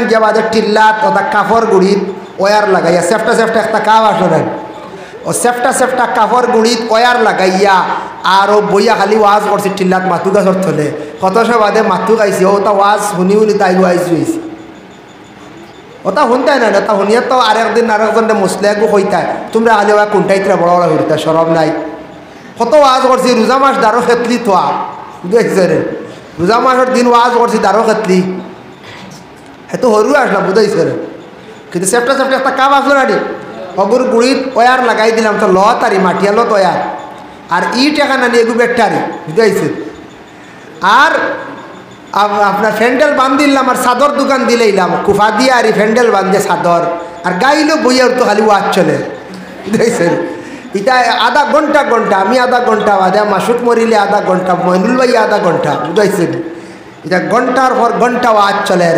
গিয়া বাদে টিল্লাত ওটা কাপড় গুড়িত ওয়ার লাগাইয়া সেফটা সেফটা একটা কাপ আসলেন ও সেফটা সেফটা কাপড় গুড়িত ওয়ার লাগাইয়া আর ও বইয়া খালি ওয়াজ করছে টিল্লাত মাথু গাছর থলে কত সময় বাদে মাথু গাইছে ওটা ওয়াজ শুনি শুনি তাই ওয়াইজ হয়েছে ওটা শুনতাই না ওটা শুনিয়ে তো আরেকদিন আরেকজনে মুসলিয়াকো কইতাই তোমরা খালি ওয়া কোনটাইতে বড় বড় হইতা সরব নাই কত ওয়াজ করছি রোজা মাস দারো খেতলি তোয়া বুঝাইছে রে রোজা মাসের দিন ওয়াজ করছি দারো খেতলি হয়তো হরু আসলাম বুঝাইছে রে কিন্তু সেফটা সেফটা একটা কাপ আসলো না রে অগুর গুড়িত ওয়ার লাগাই দিলাম তো ল তারি মাটিয়ালো তয়ার আর ইট এখানে নিয়ে এগু বেটারি বুঝাইছে আর আপনার ফ্যান্ডেল বান্ধিলাম আর চাদর দোকান দিলাম কুফা দিয়ে আর ফ্যান্ডেল বান্ধে চাদর আর গাইলো বইয়া তো খালি ওয়াজ চলে বুঝাইছেন এটা আধা ঘন্টা আমি আধা ঘন্টা বাদে মাসুক মরিলে আধা ঘন্টা মইনুল ভাই আধা ঘন্টা বুঝাইছেন এটা ঘন্টার পর ঘন্টা ওয়াজ চলে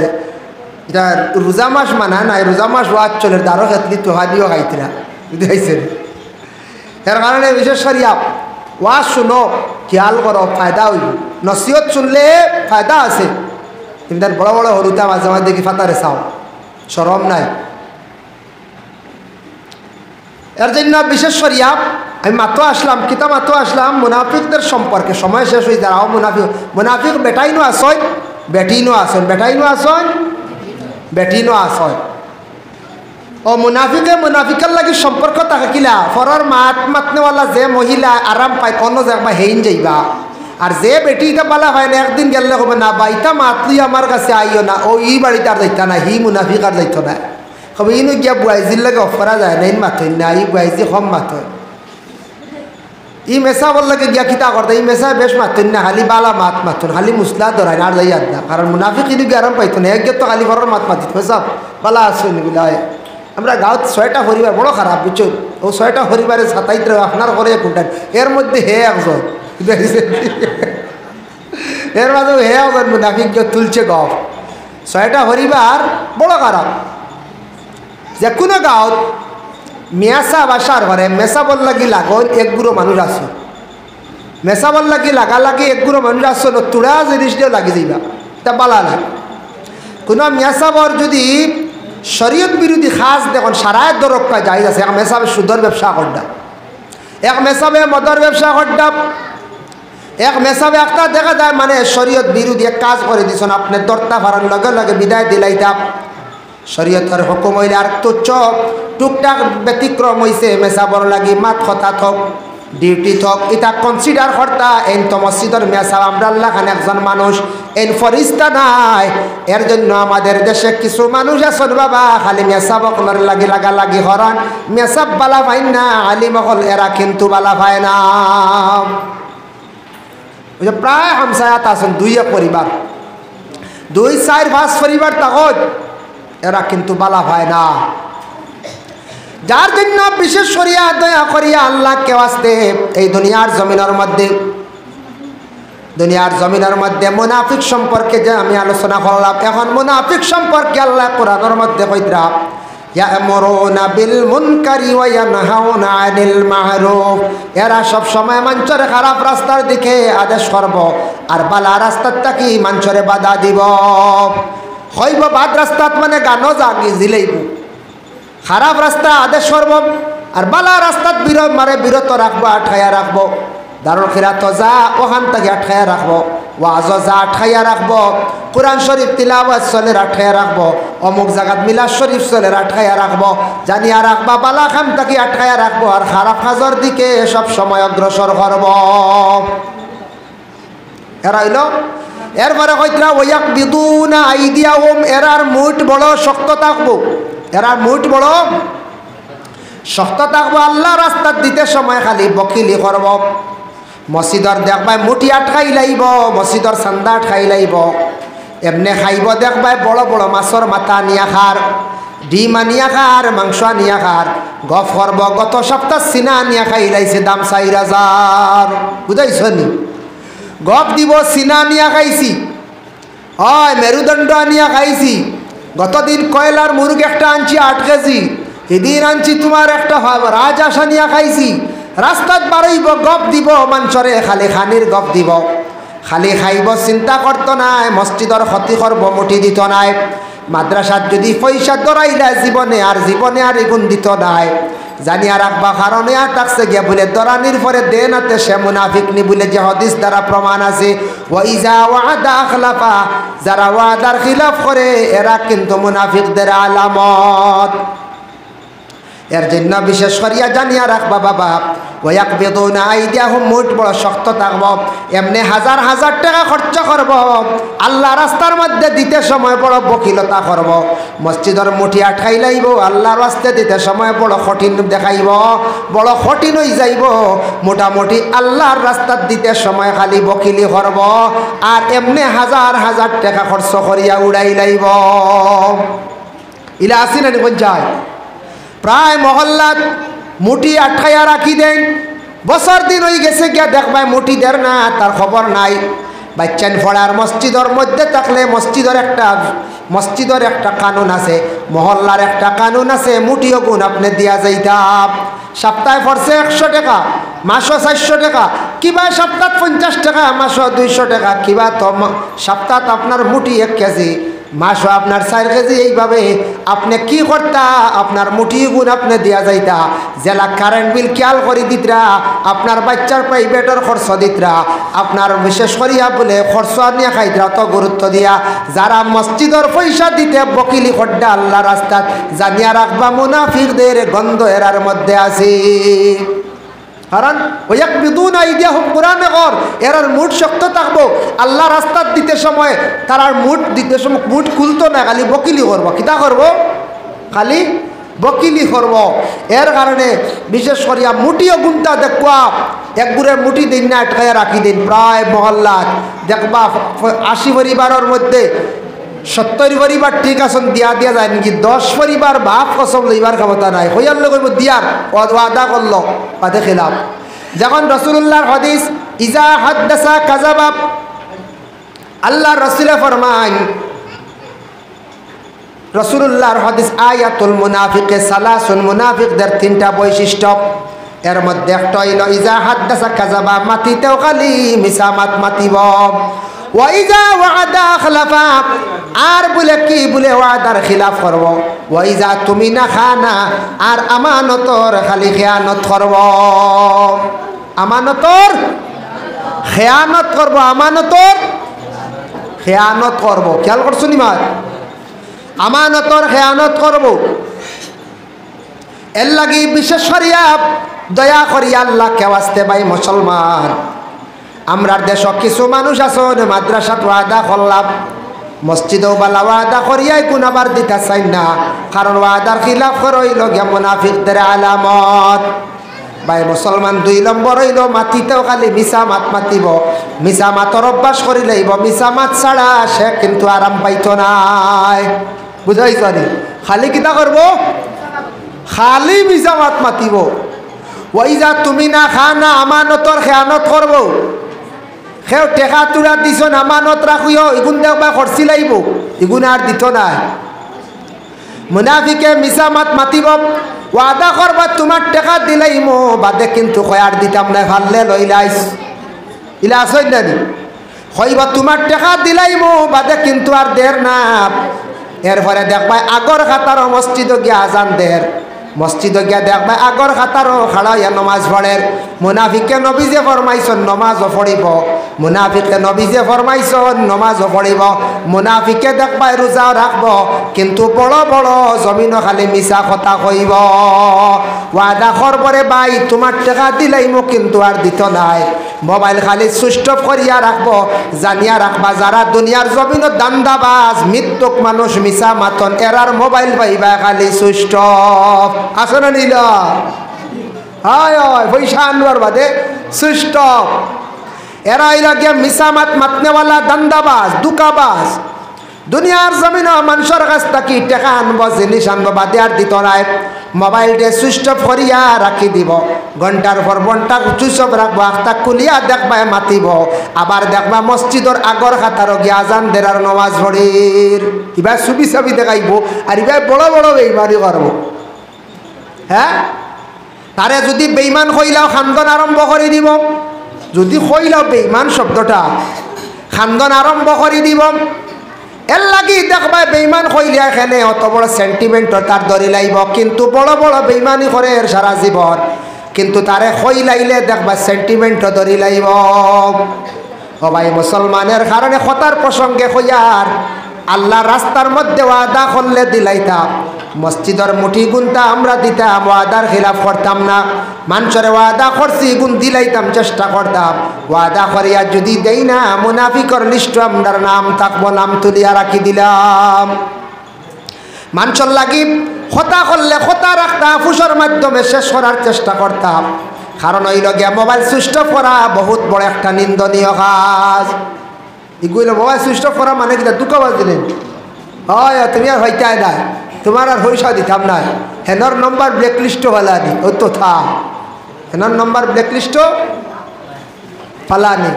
এটা রোজা মাস মানা নাই রোজা মাস ওয়াজ চলে দারো খেতলি তোহা দিও খাইতরা বুঝাইছেন এর কারণে বিশেষ করিয়া ওয়াজ শুনো খেয়াল করো ফায়দা হইব নসিহত শুনলে ফায়দা আছে তুমি তার বড় বড় হরুতা মাঝে মাঝে দেখি ফাতারে চাও সরম নাই এর জন্য বিশেষ করিয়া আমি মাত্র আসলাম কিতা মাত্র আসলাম মুনাফিকদের সম্পর্কে সময় শেষ হয়ে যাও মুনাফিক বেটাইনো আসয় বেটিনো আসন বেটাইনো আসন বেটিনো আসয় ও মুনাফিকের লাগি সম্পর্ক থাকে কিলা ফরার মাতনেওয়ালা যে মহিলা আরাম পায় অন্য জায়গা হেইন যাইবা আর যে বেটি এটা বলা হয় না একদিন গেলে হবে না বা ইটা মাতলি আমার কাছে আইও না ও ই বাড়িতে আর যাইতা না হি মুনাফিক আর যাইত না কবে ইনো গিয়া বুয়াইজির লাগে অফরা যায় না ইন মাথই না ই বুয়াইজি কম মাথই ই মেসা বললাকে গিয়া কিতা করতে ই মেসা বেশ মাথই না খালি বালা মাথুন খালি মুসলা ধরাই আর যাই আর না কারণ মুনাফিক ইনো গিয়ে আরাম পাইতো না এক তো খালি ঘরের মাতিত সব বালা আসুন বলে আমরা গাঁত 6টা পরিবার বড় খারাপ বুঝছো ও 6টা পরিবারের সাতাইতে আপনার করে কোনটা এর মধ্যে হে একজন এর মাঝে হে একজন মুনাফিক তুলছে গপ 6টা পরিবার বড় খারাপ যে কোনো গাঁত মেসা বাসার ঘরে মেসা বল লাগি লাগন একগুড়ো মানুষ আসো মেসা বল লাগি লাগালাগি একগুড়ো মানুষ আসো তোরা জিনিস দিয়ে লাগি যাইবা তা বালা না কোনো মেসাবর যদি শরীয়ত বিরোধী খাস দেখুন সারায় দরকা যাই আছে এক মেসাবে সুদর ব্যবসা করডা এক মেসাবে মদর ব্যবসা করডা এক মেসাবে একটা দেখা যায় মানে শরীয়ত বিরোধী এক কাজ করে দিছেন আপনি দরতা ভাড়ার লগে লগে বিদায় দিলাইতাম শরীয়তের হুকুম হইলে আর তো চক টুকটাক ব্যতিক্রম হইছে মেসাবর লাগি মাত কথা থক ডিউটি থক এটা কনসিডার করতা এন তো মসজিদের মেসাব আমরা আল্লাহ খান একজন মানুষ এন ফরিস্তা নাই এর জন্য আমাদের দেশে কিছু মানুষ আছেন বাবা খালি মেসাব অকলের লাগি লাগালাগি হরান মেসাব বালা পাই না আলিম অকল এরা কিন্তু বালা পায় না প্রায় হামসায়াত আছেন 2 পরিবার 2-4-5 পরিবার তখন এরা কিন্তু বালা পায় না যার জন্য বিশেষ করিয়া দয়া করিয়া আল্লাহ কে ওয়াস্তে এই দুনিয়ার জমিনের মধ্যে মুনাফিক সম্পর্কে যে আমি আলোচনা করলাম এখন মুনাফিক সম্পর্কে আল্লাহ কোরআনের মধ্যে কইরা ইয়ামুরুনা বিল মুনকারি ওয়া ইয়ানহাউনা আনিল মা'রুফ এরা সব সময় মানুষের খারাপ রাস্তার দিকে আদেশ করব আর বালা রাস্তার থেকে মানুষের বাধা দিব হইব বাদ রাস্তাত মানে গানো জাগি জিলাইব খারাপ রাস্তা আদেশ করব আর বালা রাস্তাত বিরত রাখবো আটকায়া রাখবো দারুল খিরাত যা ওখান থেকে আটকায়া রাখবো ওয়াজ যা আটকায়া রাখবো কোরআন শরীফ তিলাওয়াত চলে আটকায়া রাখবো অমুক জায়গাত মিলাদ শরীফ চলে আটকায়া রাখবো জানিয়া রাখবা বালা খাম থেকে আটকায়া রাখবো আর খারাপ কাজের দিকে সব সময় অগ্রসর করব এরা হইল এরপরে কইতরা ওয়াকবিদুনা আইদিয়াহুম এরার মুঠ বড় শক্ত থাকবো এরার মুঠ বড় শক্ত থাকবো আল্লাহ রাস্তার দিতে সময় খালি বকিলি করব মসজিদর দেখবাই মুঠি আটকাই লাইব মসজিদর চান্দা আটকাই লাইব এমনি খাইব দেখবাই বড় বড় মাছর মাথা নিয়া খার ডিম আনিয়া খার মাংস আনিয়া খার গফ করব গত সপ্তাহ সিনা আনিয়া খাই লাইছে দাম 4000 বুঝাইছ নি গপ দিব সিনা আনিয়া খাইছি হয় মেরুদণ্ড আনিয়া খাইছি গতদিন কয়লার মুরগ একটা আনছি 8 কেজি এদিন আনছি তোমার একটা রাজহাঁস আনিয়া খাইছি রাস্তাত বাড়াইব গপ দিব মানুষরে খালি খানির গপ দিব খালি খাইব চিন্তা করতো নাই মসজিদর ক্ষতি করব মুঠি দিত নাই মাদ্রাসাত যদি পয়সা দরাইলা জীবনে আর এগুন দিত নাই জানিয়া রাখবা কারণে আর থাকছে গিয়া বলে দরানির পরে দেনাতে সে মুনাফিক নি বলে যে হাদিস দ্বারা প্রমাণ আছে ওয়াইজা ওয়াদা আখলাফা যারা ওয়াদার খিলাফ করে এরা কিন্তু মুনাফিকদের আলামত এর জন্য বিশেষ করিয়া জানিয়া রাখবা বাবা ওয়াকবিদুনা আইদিয়াহুম মুঠ বড় শক্ত থাকব এমনি হাজার হাজার টাকা খরচ করব আল্লাহ রাস্তার মধ্যে দিতে সময় বড় বকিলতা করব মসজিদের মুঠি আটকাই লাইব আল্লাহ রাস্তায় দিতে সময় বড় কঠিন দেখাইব বড় কঠিন হয়ে যাইব মোটামুটি আল্লাহর রাস্তার দিতে সময় খালি বকিলি করব আর এমনি হাজার হাজার টাকা খরচ করিয়া উড়াই লাইব ইলা আসি না কোন যায় প্রায় মহল্লাত মুঠি আটকাইয়া রাখি দেন বছর দিন হয়ে গেছে গিয়া দেখবাই মুঠি দের না তার খবর নাই বাচ্চান ফড়ার মসজিদের মধ্যে থাকলে মসজিদের একটা কানুন আছে মহল্লার একটা কানুন আছে মুঠিও গুণ আপনি দিয়া যাইতাম সপ্তাহে পড়ছে 100 টাকা মাসও 400 টাকা কিবা সপ্তাহ 50 টাকা মাসও 200 টাকা কিবা তো সপ্তাহ আপনার মুঠি 1 কেজি মাসও আপনার 4 কেজি এইভাবে আপনি কি করতা আপনার মুঠি গুণ আপনি দিয়া যাইতা জেলা কারেন্ট বিল খেয়াল করে দিতরা আপনার বাচ্চার প্রাইভেটের খরচ দিতরা আপনার বিশেষ করিয়া বলে খরচ নিয়ে খাইতরা তো গুরুত্ব দিয়া যারা মসজিদের পয়সা দিতে বকিলি খড্ডা আল্লাহ রাস্তাত জানিয়া রাখবা মুনাফিকদের গন্ধ এরার মধ্যে আছে কারণ ওয়াকবিদুনা আইদিয়াহুম কোরআনে কর এরার মুঠ শক্ত থাকবো আল্লাহ রাস্তার দিতে সময় তারার মুঠ দিতে সময় মুঠ খুলতো না খালি বকিলি করব কিতা করব খালি বকিলি করব এর কারণে বিশেষ করিয়া মুঠিও গুণটা দেখবা একগুড়ের মুঠি দিন না আটকাইয়া রাখি দিন প্রায় মহল্লাত দেখবা 80 পরিবারের মধ্যে 70 পরিবার ঠিক আছেন দিয়া যায় নাকি 10 পরিবার বাপ কসম লইবার ক্ষমতা নাই হইয়ার লোক দিয়ার ওয়াদা করলো ওয়াদা খিলাফ যখন রাসূলুল্লাহর হাদিস ইজা হাদাসা কাযাবা আল্লাহ রাসূলে ফরমান রাসূলুল্লাহর হাদিস আয়াতুল মুনাফিকে সালাসুন মুনাফিকদের 3টা বৈশিষ্ট্য এর মধ্যে একটা হইল ইজা হাদাসা কাযাবা মাতিতেও খালি মিসামাত মাতিব ওয়াইজা ওয়াদা আখলাফা আর বলে কি বলে ওয়াদার খিলাফ করব ওয়াইজা তুমি না খানা আর আমানতর খালি খেয়ানত করব আমানতর খেয়ানত করব আমানতর খেয়ানত করব খেয়াল করছো নি মা আমানতর খেয়ানত করব এর লাগি বিশেষ করিয়া দয়া করিয়া আল্লাহ কেওয়াস্তে ভাই মুসলমান আমরার দেশ কিছু মানুষ আছেন মাদ্রাসাত ওয়াদা করলাম মসজিদেও বালা ওয়াদা করিয়াই কোন আবার দিতে চাই না কারণ ওয়াদার খিলাফ হইল গিয়া মুনাফিকদের আলামত ভাই মুসলমান 2 নম্বর হইল মাতিতেও খালি মিছা মাত মাতিব মিছা মাতর অভ্যাস করি লইব মিছা মাত ছাড়া সে কিন্তু আরাম পাইত নাই বুঝাইছ নি খালি কিতা করব খালি মিছা মাত মাতিব ওইজা তুমি না খানা আমানতর খেয়ানত করব সেও টেকা তুরা দিছ আমানত রাখিও ইগুন দেখবা খরচি লাগিব ইগুন আর দিত না মুনাফিকে মিছা মাত মাতিব ওয়াদা করবা তোমার টেকা দিলাইমো বাদে কিন্তু কয়ার দিতাম না ভাললে লইলাইস ইলা আসই না নি কইবা তোমার টেকা দিলাইমো বাদে কিন্তু আর দের না এরপরে দেখবা আগর খাতার মসজিদ গিয়া আজান দের মসজিদ গিয়া দেখবা আগর খাতারও খাড়াইয়া নমাজ পড়ের মুনাফিকে নবীজে ফরমাইছন নমাজও পড়িব মুনাফিকে নবীজে ফরমাইছন নমাজও পড়িব মুনাফিকে দেখবা রোজাও রাখব কিন্তু বড় বড় জমিনও খালি মিছা কথা কইব ওয়াদা করবরে ভাই তোমার টাকা দিলাইমো কিন্তু আর দিত নাই মোবাইল খালি সুইচ অফ করিয়া রাখব জানিয়া রাখবা যারা দুনিয়ার জমিনত দান্দাবাজ মৃত্যুক মানুষ মিছা মাতন এরার মোবাইল পাইবা খালি সুইচ অফ আসলে নিলা হায় হায় পয়সা আনবার বাদে সুইচ অফ এরা এরা গিয়া মিছা মাত মাতনেওয়ালা দান্দাবাজ দুকাবাজ দুনিয়ার জমিন মানুষের কাছ থেকে টাকা আনব জিনিস আনব বাদে আর দিত নাই মোবাইলটা সুইচ অফ করিয়া রাখি দিব ঘন্টার পর ঘন্টা সুইচ অফ রাখবো আখটা খুলিয়া দেখবা মাতিব আবার দেখবা মসজিদর আগর খাতারও গিয়া আজান দেরার নমাজ পড়ির এবার ছবি ছবি দেখাইব আর এবার বড় বড় বেইমানি করব হ্যাঁ তারে যদি বেইমান কইলাও খান্দন আরম্ভ করে দিব যদি কইলাও বেইমান শব্দটা খান্দন আরম্ভ করে দিব এর লাগি দেখবা বেঈমান কইলিয়া এখানে অত বড় সেন্টিমেন্ট তার ধরি লাইব, কিন্তু বড় বড় বেঈমানি করে এর সারা জীবন, কিন্তু তারে কইলাইলে দেখবা সেন্টিমেন্ট ধরি লাইব। ও ভাই মুসলমানের কারণে খতার প্রসঙ্গে কইয়ার আল্লাহ রাস্তার মধ্যে ওয়াদা করলে দিলাইতাম, মসজিদের মুঠি গুনতা আমরা দিতাম, ওয়াদার খিলাফ করতাম না। মানুষের ওয়াদা করছি গুণ দিলাইতাম, চেষ্টা করতাম। ওয়াদা করিয়া যদি দেই না, মুনাফিকর লিস্ট আমরার নাম থাকবো, নাম তুলিয়া রাখি দিলাম। মানুষের লাগি খতা করলে খতা রাখতাম, ফুসর মাধ্যমে শেষ করার চেষ্টা করতাম। কারণ হইল গিয়া মোবাইল সুইচ অফ করা বহুত বড় একটা নিন্দনীয় কাজ। এগুলো মোবাইল সুইচ অফ করা মানে কিনা দুঃখবাজ দিলেন, হয় তুমি আর হইতাই না, তোমার আর পয়সা দিতাম না, হেনর নম্বর ব্ল্যাকলিস্টও ফালা দি, ও তো থা হেনর নম্বর ব্ল্যাকলিস্টও ফালানি।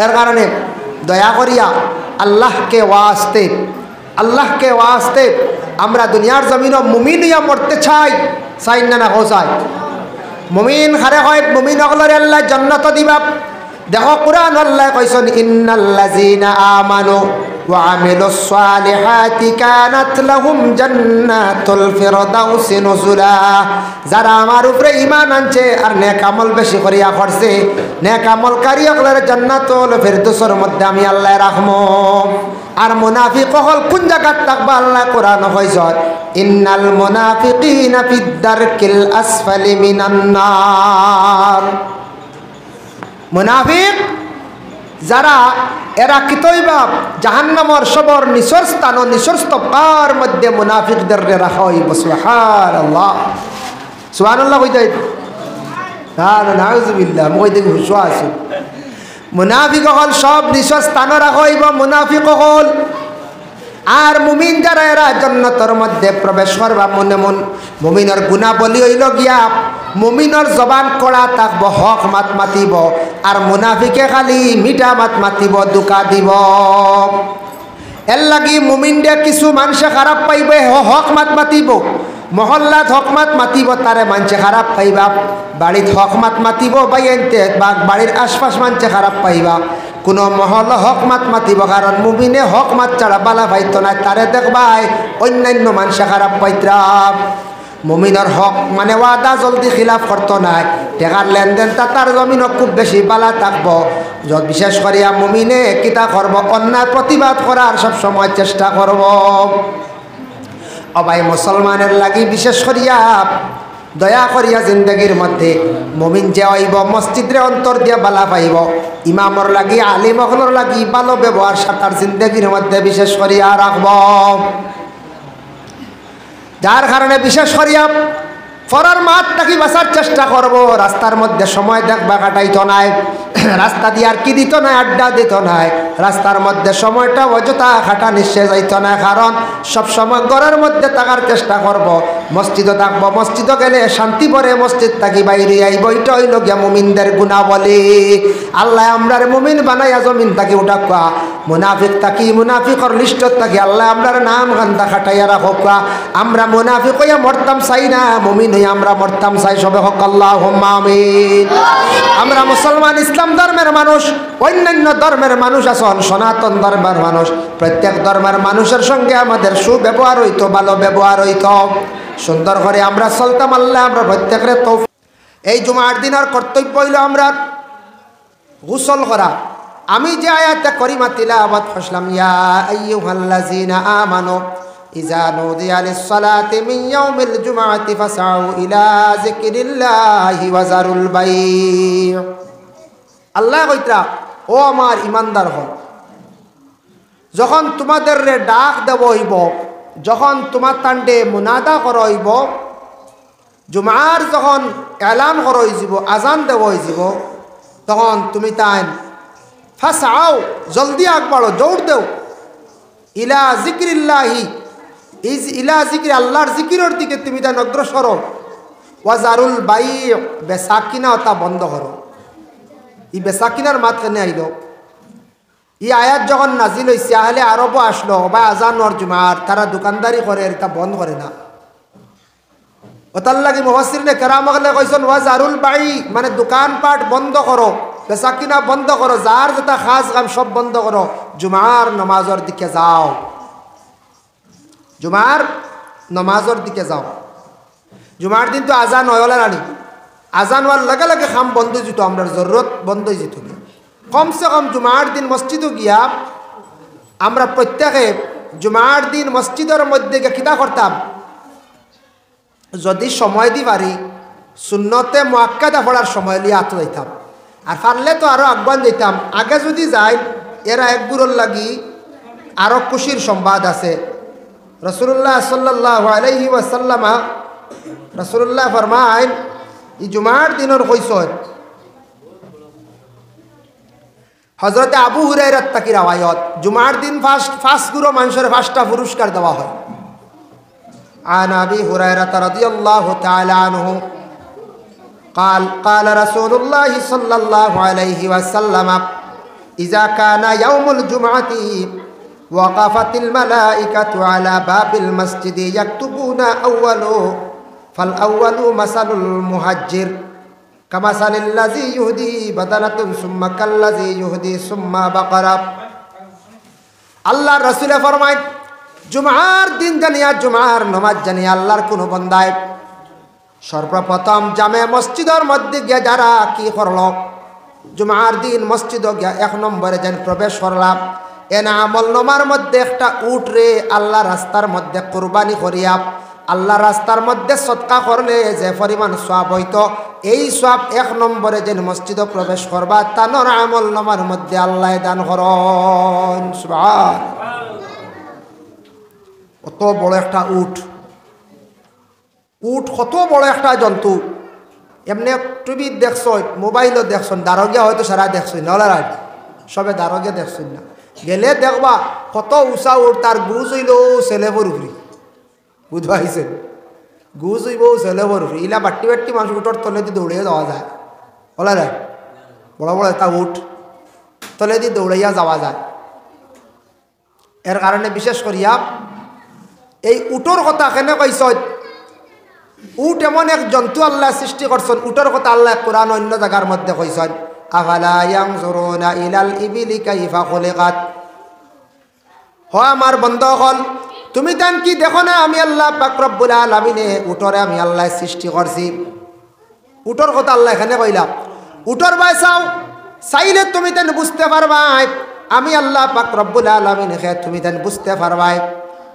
এর কারণে দয়া করিয়া আল্লাহকে ওয়াস্তে আমরা দুনিয়ার জমিনও মুমিন হইয়া মরতে চাই, চাই না না চাই। মুমিন হারে হয়, মুমিন অগলরে আল্লাহ জান্নাত দিবা। দেখো কুরআন আল্লাহ কইছেন ইন্নাল্লাযীনা আমানু ওয়া আমিলুস সালিহাতি কানাত লাহুম জান্নাতুল ফিরদাউসি নুজুলা। যারা আমার উপরে ঈমান আনছে আর নেক আমল বেশি করিয়া করছে, নেক আমলকারী সকলের জান্নাতুল ফিরদাউসের মধ্যে আমি আল্লাহ রাখমু। আর মুনাফিক হল কোন জায়গাত থাকবা আল্লাহ কোরআন কইছেন ইন্নাল মুনাফিকিনা ফিদ দারকিল আসফালি মিনান নার। মুনাফিক যারা এরা কিতইবা জাহান্নামের সবর নিচর স্থান ও নিচর স্তব্ধের মধ্যে মুনাফিকদের রাখা হইব। সুবহানাল্লাহ, সুবহানাল্লাহ কইতে না না নাউজুবিল্লাহ, মই দেখি হুশোয়া আছে। মুনাফিক হল সব নিচর স্থান রাখা হইব মুনাফিক হল। আর মুমিন যারা এরা জান্নাতের মধ্যে প্রবেশ করবা। মনে মুমিনের গুণাবলী হইল গিয়া মুমিনের জবান কড়া থাকব, হক মাত মাতিব, আর মুনাফিকে খালি মিঠা মাত মাতিব, দুকা দিব। এর লাগি মুমিনরে কিছু মানুষে খারাপ পাইবে, হক মাত মাতিব, মহল্লাত হক মাত মাতিব, তারে মানুষে খারাপ পাইবা। বাড়িত হক মাত মাতিব, বাইনতে বা বাড়ির আশপাশ মানুষে খারাপ পাইবা। কোনো মহল হক মাত মাতিব, কারণ মুমিনে হক মাত ছাড়া বালা পাইত না, তারে দেখবাই অন্যান্য মানুষে খারাপ পাইতরা। মুমিনের হক মানে ওয়াদা জলদি খিলাফ করতো নাই, টেকার লেনদেন তার জমিন খুব বেশি বালা থাকবো। বিশেষ করিয়া মুমিনে কিতা করব, অন্যায় প্রতিবাদ করার সব সময় চেষ্টা করব। অবাই মুসলমানের লাগি বিশেষ করিয়া দয়া করিয়া জিন্দগির মধ্যে মুমিন যে আইব মসজিদরে অন্তর দিয়া বালা পাইব। ইমামর লাগি আলিম হলর লাগি ভালো ব্যবহার সাতার জিন্দগির মধ্যে বিশেষ করিয়া রাখব। যার কারণে বিশেষ করিয়া ফরার মাঠ থাকি বাঁচার চেষ্টা করব। রাস্তার মধ্যে সময় দেখবা কাটাইতো নাই, রাস্তা দিয়ে আর কি দিত নাই, আড্ডা দিত নাই। রাস্তার মধ্যে সময়টা অযথা খাটা নিশ্চয় যাইত না, কারণ সব সময় ঘরের মধ্যে থাকার চেষ্টা করব। মসজিদও থাকবো, মসজিদও গেলে শান্তি পরে মসজিদ থাকি বাইরে আইব। এটা হইল গিয়া মুমিনদের গুণাবলী। আল্লাহ আমরার মুমিন বানাইয়া জমিন থাকি উঠাকা, মুনাফিক থাকি মুনাফিকর লিস্টত থাকি আল্লাহ আমরার নাম গান্ধা খাটাইয়া রাখা। আমরা মুনাফিক হইয়া মরতাম চাই না, মুমিন হইয়া আমরা মরতাম চাই। সবে হক আল্লাহুম্মা আমিন। আমরা মুসলমান ইসলাম ধর্মের মানুষ, অন্যান্য ধর্মের মানুষ আছেন, সনাতন ধর্মের মানুষ। প্রত্যেক ধর্মের মানুষের সঙ্গে আমাদের সুব্যবহার হইতো, ভালো ব্যবহার হইতো, সুন্দর করে আমরা চলতাম। আল্লাহ আমরা প্রত্যেকের তৌফিক। এই জুমার দিনের কর্তব্য হইল আমরা গোসল করা। আমি যে আয়াতে করিমা তিলাওয়াত করলাম, ইয়া আইয়ুহাল্লাযীনা আমানু ইযা নুদিয়া লিস-সালাতি মিন ইয়াউমিল জুমআতি ফাসআউ ইলা যিকরিল্লাহি ওয়া যারুল বাই'। আল্লাহ কইতরা, ও আমার ইমানদার হল, যখন তোমাদের ডাক দেব হইব, যখন তোমার তান্ডে মুনাদা করা হইব, জুমার যখন এলান করা হইব, আজান দেব হইব, তখন তুমি তাই ফাসআউ জলদি আগবাড়ো, দৌড় দেও, ইলা যিকরিল্লাহি ইলা যিকরি আল্লাহর যিকিরের দিকে তুমি তাই অগ্রসর, ওয়া যারুল বাই' বেচাকিনা ওটা বন্ধ করো। ই বেচাকিনার মাঝখানে আইল। ই আয়াত যখন নাজিল হয়েছে, আহলে আরবও আসলো বা আজানোর জুমার, তারা দোকানদারি করে, এটা বন্ধ করে না। ওতার লাগি মুফাসসিরিনে কেরাম গলে কইছেন ওয়া যারুল বাই' মানে দোকানপাট বন্ধ করো, বেচাকিনা বন্ধ করো, যার যেটা খাস কাম সব বন্ধ করো, জুমার নমাজের দিকে যাও, জুমার নমাজের দিকে যাও। জুমার দিন তো আজান হয়লা রানি, আজান হওয়ার লগে লগে খাম বন্ধ যেত, আমরা জরুরত বন্ধ যেত। কমসে কম জুমার দিন মসজিদে গিয়া আমরা প্রত্যেকে জুমার দিন মসজিদের মধ্যে গিয়ে কিতা করতাম, যদি সময় দি পারি সুন্নতে মুআক্কাদা পড়ার সময় লিয়ে আত যাইতাম, আর পারলে তো আরও আহ্বান দিতাম। আগে যদি যাই এরা একগুলোর লাগি আরও খুশির সংবাদ আছে। রাসূলুল্লাহ সাল্লাল্লাহু আলাইহি ওয়াসাল্লাম রাসূলুল্লাহ ফরমায় এই জুমার দিনের কইসত হযরতে আবু হুরায়রা তাকি রাওয়ায়াত, জুমার দিন ফার্স্ট গুরু মানুষের 5টা পুরস্কার দেওয়া হয়। عن أبي هريرة رضي الله تعالى عنه قال قال رسول الله صلى الله عليه وسلم إذا كان يوم الجمعة وقفت الملائكة على باب المسجد يكتبون فالأول مثل المهجر كمثل الذي يهدي بدنة ثم كالذي يهدي ثم بقرة। الله رسول فرمائے জুমার দিন জানিয়া জুমার নামাজ জানিয়া আল্লাহর কোন বান্দায় সর্বপ্রথম জামে মসজিদের মধ্যে গিয়া যারা কি করল, জুমার দিন মসজিদে গিয়া 1 নম্বরে যেন প্রবেশ করলাম, এনা আমল নামার মধ্যে একটা উট রে আল্লাহ রাস্তার মধ্যে কুরবানি করিয়া আল্লাহ রাস্তার মধ্যে সদকা করলে যে পরিমাণ সওয়াব হইতো, এই সওয়াব 1 নম্বরে যেন মসজিদে প্রবেশ করবা তানোর আমল নামার মধ্যে আল্লাহ দান করেন। সুবহানাল্লাহ। কত বড় একটা উট, উট কত বড় একটা জন্তু। এমনি টিভি দেখছ, মোবাইলও দেখছ, দারোগিয়া হয়তো সারা দেখছ নলার সবে দারোগিয়া দেখছ না, গেলে দেখবা কত উঁচা উট, তার গুজ হইল ছেলেবর উফরি, বুঝবা হয়েছে, গুজ হইব ছেলেবর উফরি। ইলা বাট্টি বাট্টি মানুষ উঠোর তলে দিয়ে দৌড়িয়ে যাওয়া যায়, বলা যায় বড় বড় একটা উট তলে দিয়ে দৌড়াইয়া যাওয়া যায়। এর কারণে বিশেষ করিয়া এই উটর কথা কেন কইছ, উট এমন এক জন্তু আল্লাহ সৃষ্টি করছেন। উটর কথা আল্লাহ কোরআন অন্য জায়গার মধ্যে কইছেন, আফালা ইয়ানজুরুনা ইলাল ইবিলি কাইফা খুলিকাত। হয় আমার বন্ধুগণ, তুমি তান কি দেখো না আমি আল্লাহ পাক রব্বুল আলামিনে উটরে আমি আল্লাহ সৃষ্টি করছি। উটর কথা আল্লাহ এখানে কইলাম, উটর বাই চাও চাইলে তুমি তান বুঝতে পারবাই আমি আল্লাহ পাক রব্বুল আলামিন হে, তুমি তান বুঝতে পারবাই।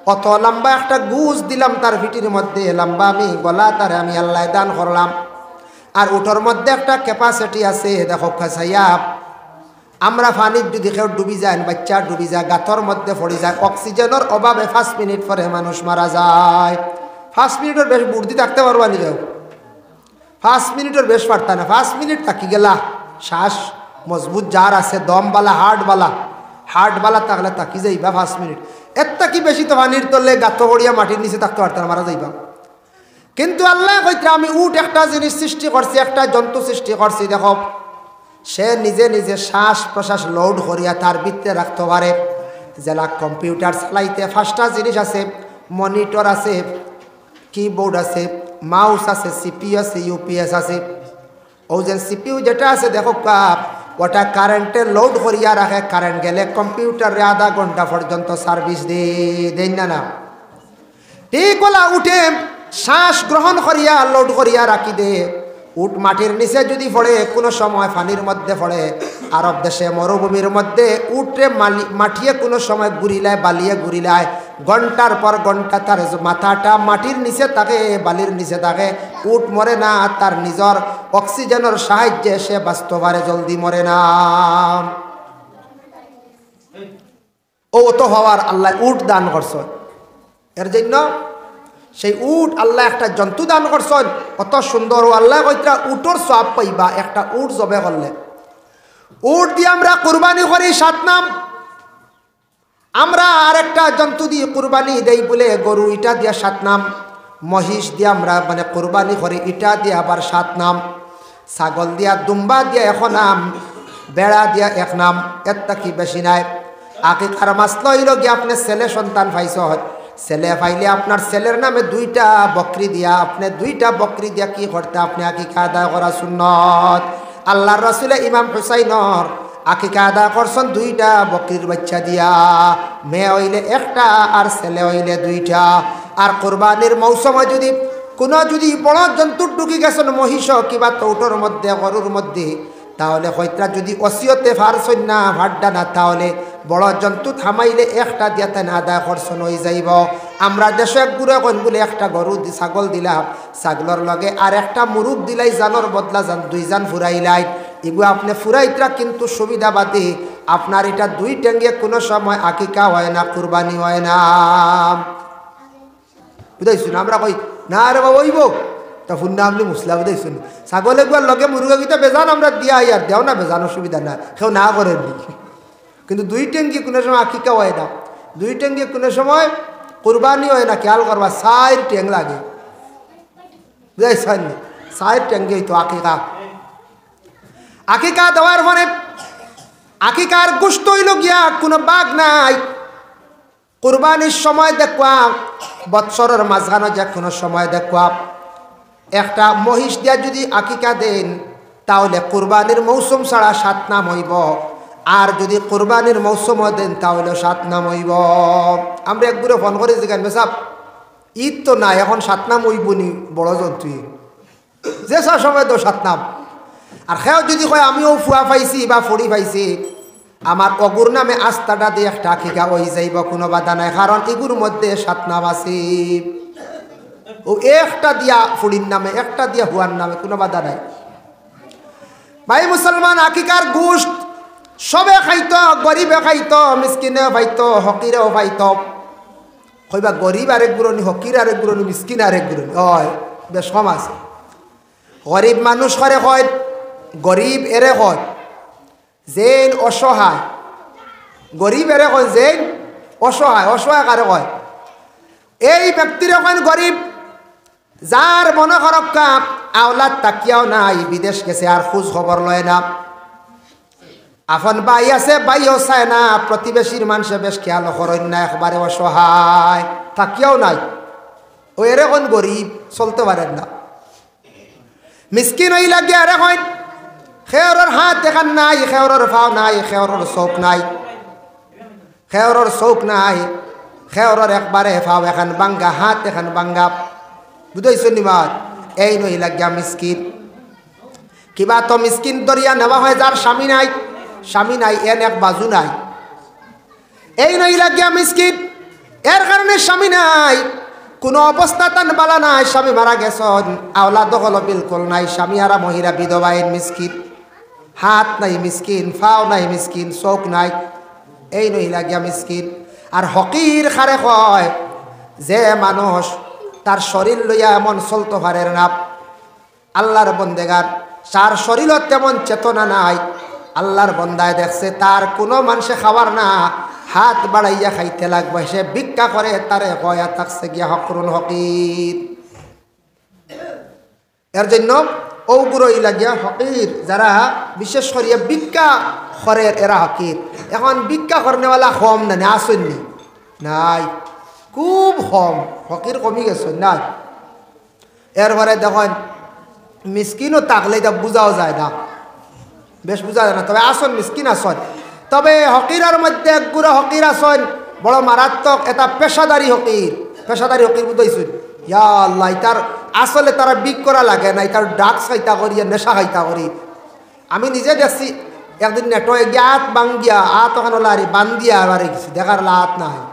কত লম্বা একটা গুজ দিলাম তার ভিটির মধ্যে, লম্বা আমি গলা তারে আমি আল্লাহ দান করলাম। আর উটোর মধ্যে একটা ক্যাপাসিটি আছে, দেখো খাসাইয়া আমরা পানির যদি কেউ ডুবি যায়, বাচ্চা ডুবি যায়, গাথর মধ্যে পড়ে যায়, অক্সিজেনের অভাবে 5 মিনিট পরে মানুষ মারা যায়। 5 মিনিটের বেশ বুদ্ধি থাকতে পারবা নি কেউ, 5 মিনিটের বেশ পারতা না। 5 মিনিট থাকি গেলা, শ্বাস মজবুত যার আছে, দমবালা হার্টবালা থাকলে তাকি যাইবা 5 মিনিট। এর কি বেশি তো পানির তলে গাত করিয়া মাটির নিচে থাকতে পারতাম, মারা যাইবা। কিন্তু আল্লাহ কইতে আমি উট একটা জিনিস সৃষ্টি করছি, একটা জন্তু সৃষ্টি করছি। দেখো সে নিজে নিজে শ্বাস প্রশ্বাস লোড করিয়া তার ভিতরে রাখতে পারে। যেলা কম্পিউটার চালাইতে 5টা জিনিস আছে, মনিটর আছে, কিবোর্ড আছে, মাউস আছে, সিপিইউ আছে, ইউপিএস আছে। ও যে সিপিইউ যেটা আছে দেখো ওটা কারেন্টে লোড করিয়া রাখে, কারেন্ট গেলে কম্পিউটারে আধা ঘন্টা পর্যন্ত সার্ভিস দেন না। ঠিক বলা, উঠে শ্বাস গ্রহণ করিয়া লোড করিয়া রাখি দে। উট মাটির নিচে যদি পড়ে, কোনো সময় পানির মধ্যে পড়ে, আরব দেশে মরুভূমির মধ্যে উঠে মাটিয়ে কোনো সময় ঘুরিলায়, বালিয়ে ঘুরিলায়, ঘন্টার পর ঘন্টা তার মাথাটা মাটির নিচে থাকে, বালির নিচে থাকে। উট মরে না, তার নিজের অক্সিজেনের সাহায্যে সে বাঁচতে পারে, জলদি মরে না। ও তো হওয়ার আল্লাহ উট দান করছে, এর জন্য সেই উট আল্লাহ একটা জন্তু দান করছেন, কত সুন্দর। ও আল্লাহ কইরা উটর সওয়াব পাইবা একটা উট জবে করলে। উট দিয়ে আমরা কুরবানি করি 7 নাম। আমরা আর একটা জন্তু দিয়ে কুরবানি দেই বলে গরু, এটা দিয়ে 7 নাম। মহিষ দিয়ে আমরা মানে কুরবানি করি, এটা দিয়ে আবার 7 নাম। ছাগল দিয়া, দুম্বা দিয়া 1 নাম, বেড়া দিয়া 1 নাম, এর কি বেশি নাই। আকিকার মাসলা হইল গিয়ে আপনি ছেলে সন্তান পাইছ, ছেলে পাইলে আপনার ছেলের নামে 2টা বকরি দিয়া, আপনি 2টা বকরি দিয়া কি করতে, আপনি আকিকা আদায় করা সুন্নত। আল্লাহর রাসূল ইমাম হুসাইনর আকিকা আদা করছেন দুইটা বকরির বাচ্চা দিয়া, মেয়ে হইলে একটা আর ছেলে হইলে দুইটা। আর কোরবানির মৌসুমে যদি কোনো যদি বড় জন্তুর ঢুকি গেছেন মহিষ কিবা তৌটোর মধ্যে গরুর মধ্যে, তাহলে হয়তো যদি অসিয়তে ফারছেন না ভাড্ডা না, তাহলে বড় জন্তু থামাইলে একটা দিয়া তেন আদায় করছেন হয়ে যাইব। আমরা দেশে এক গুড়ে কইন বলে একটা গরু ছাগল দিলাম, ছাগলের লগে আর একটা মুরুগ দিলাই, জানোর বদলা যান দুই জান ফুরাইলাই, এগুলো আপনি ফুরাইতরা কিন্তু সুবিধাবাদী। আপনার এটা দুই টেঙ্গে কোনো সময় আকিকা হয় না, কুরবানি হয় না। বুঝাইছুন? আমরা কই না রে বাবা হইব, তা ফুন্না আপনি মুসলা বুঝাইছুন। ছাগল একবার লগে মুরগা গীতা বেজান আমরা দিয়া আর দেও না, বেজান অসুবিধা না, কেউ না করেননি। কিন্তু দুই টেঙ্গি কোনো সময় আকিকা হয় না, দুই টেঙ্গি কোনো সময় কুরবানি হয় না। খেয়াল করবা, 4 টেং লাগে, বুঝাইছেন? 4 টেঙ্গি হইতো আকিকা। আকিকা দেওয়ার পরে আকিকার গোশত হইল গিয়া কোনো বাঘ নাই। কুরবানির সময় দেখবা বৎসরের মাঝখানে যে কোনো সময় দেখবা একটা মহিষ দিয়া যদি আকিকা দেন, তাহলে কুরবানির মৌসুম ছাড়া 7 নাম হইব। আর যদি কুরবানির মৌসুম দেন তাহলে 7 নাম হইব। আমরা একবারে ফোন করে জিজ্ঞান বেসাব ঈদ তো নাই, এখন 7 নাম হইব নি? বড় জন্তু যে সময় তো 7 নাম। আর সেও যদি কয় আমিও ফুয়া পাইছি বা ফড়ি পাইছি, আমার অগুর নামে আস্তাটা দিয়ে একটা আকিকা হয়ে যাইব, কোনো বাধা নাই। কারণ এগুর মধ্যে 7 নাম আছে। ও একটা দিয়া ফুড়ির নামে, একটা দিয়া হুয়ার নামে, কোনো বাধা নাই। ভাই মুসলমান, আকিকার গোশত সবে খাইতো, গরিবে খাইতো, মিসকিনেও খাইতো, হকিরেও খাইতো। কইবা গরিব আরেক গুরনি, হকির আরেক গুরনি, মিসকিন আরেক গুরনি, হয় বেশ কম আছে। গরিব মানুষ করে কয়, গরিব এরে কয় যেন অসহায়, গরিব এরে কয় যেন অসহায়। অসহায় কারে কয়? এই ব্যক্তিরে কয় গরিব যার মনে করক্কা আওলাদ তাকিয়াও নাই, বিদেশ গেছে আর খোঁজ খবর লয় না, আপন বাই আছে বাইও চায় না, প্রতিবেশীর মানুষে বেশ খেয়াল করেন না, একবারে অসহায়, তাকিয়াও নাই, ও এরকম গরিব, চলতে পারেন না। মিসকিন হই লাগে আরে কয় খেয়রের হাত দেখান নাই, খেয়রের পাও নাই, খেয়রের চোখ নাই, খেয়রের চোখ নাই, খেয়রের একবারে পাও এখন বাঙ্গা, হাত এখন বাঙ্গা। বুঝাইছো নিমাত? এই নই লাগিয়া মিসকিন। কিবা তো মিসকিন দরিয়া নেওয়া হয় যার স্বামী নাই, স্বামী নাই, এন এক বাজু নাই, এই নই লাগিয়া মিসকিন। এর কারণে স্বামী নাই, কোনো অবস্থা তান বালা নাই, স্বামী মারা গেছেন, আওলাদ হলো বিলকুল নাই, স্বামী আর মহিলা বিধবাইন মিসকিন, হাত নাই মিসকিন, ফাও নাই মিসকিন, চোখ নাই, এই নই লাগিয়া মিসকিন। আর হকির খারে কয় যে মানুষ তার শরীর লইয়া এমন চলতে পারে না, আল্লাহর বন্দেগার তার শরীরত তেমন চেতনা নাই, আল্লাহর বন্দায় দেখছে তার কোনো মানুষে খাবার না, হাত বাড়াইয়া খাইতে লাগবে, সে ভিক্ষা করে, তারে কয়া থাকছে গিয়া হকরুন হকির। এর জন্য ওগুলোই লাগিয়া হকির, যারা বিশেষ করিয়া ভিক্ষা করে এরা হকির। এখন ভিক্ষা করনেওয়ালা কম না, আসেননি নাই, খুব কম, হকির কমি গেছে নাই। এরপরে দেখেন মিসকিনও তাকলে এটা বোঝাও যায় না, বেশ বোঝা যায় না, তবে আসন মিসকিন আসন। তবে হকিরের মধ্যে একগুলো হকির আসন বড় মারাত্মক, এটা পেশাদারি হকির, পেশাদারি হকির বুঝাইছুন। ইয়া আল্লাহ, তার আসলে তারা বিক করা লাগে না, তার ড্রাগস খাইতা করি, নেশা খাইতা করি। আমি নিজে দেখছি একদিন নেটো গিয়ে আত বাঙ্গিয়া, আত ওখানে লারি বান্ধিয়া বাড়ি গেছি, দেখার লাত না হয়।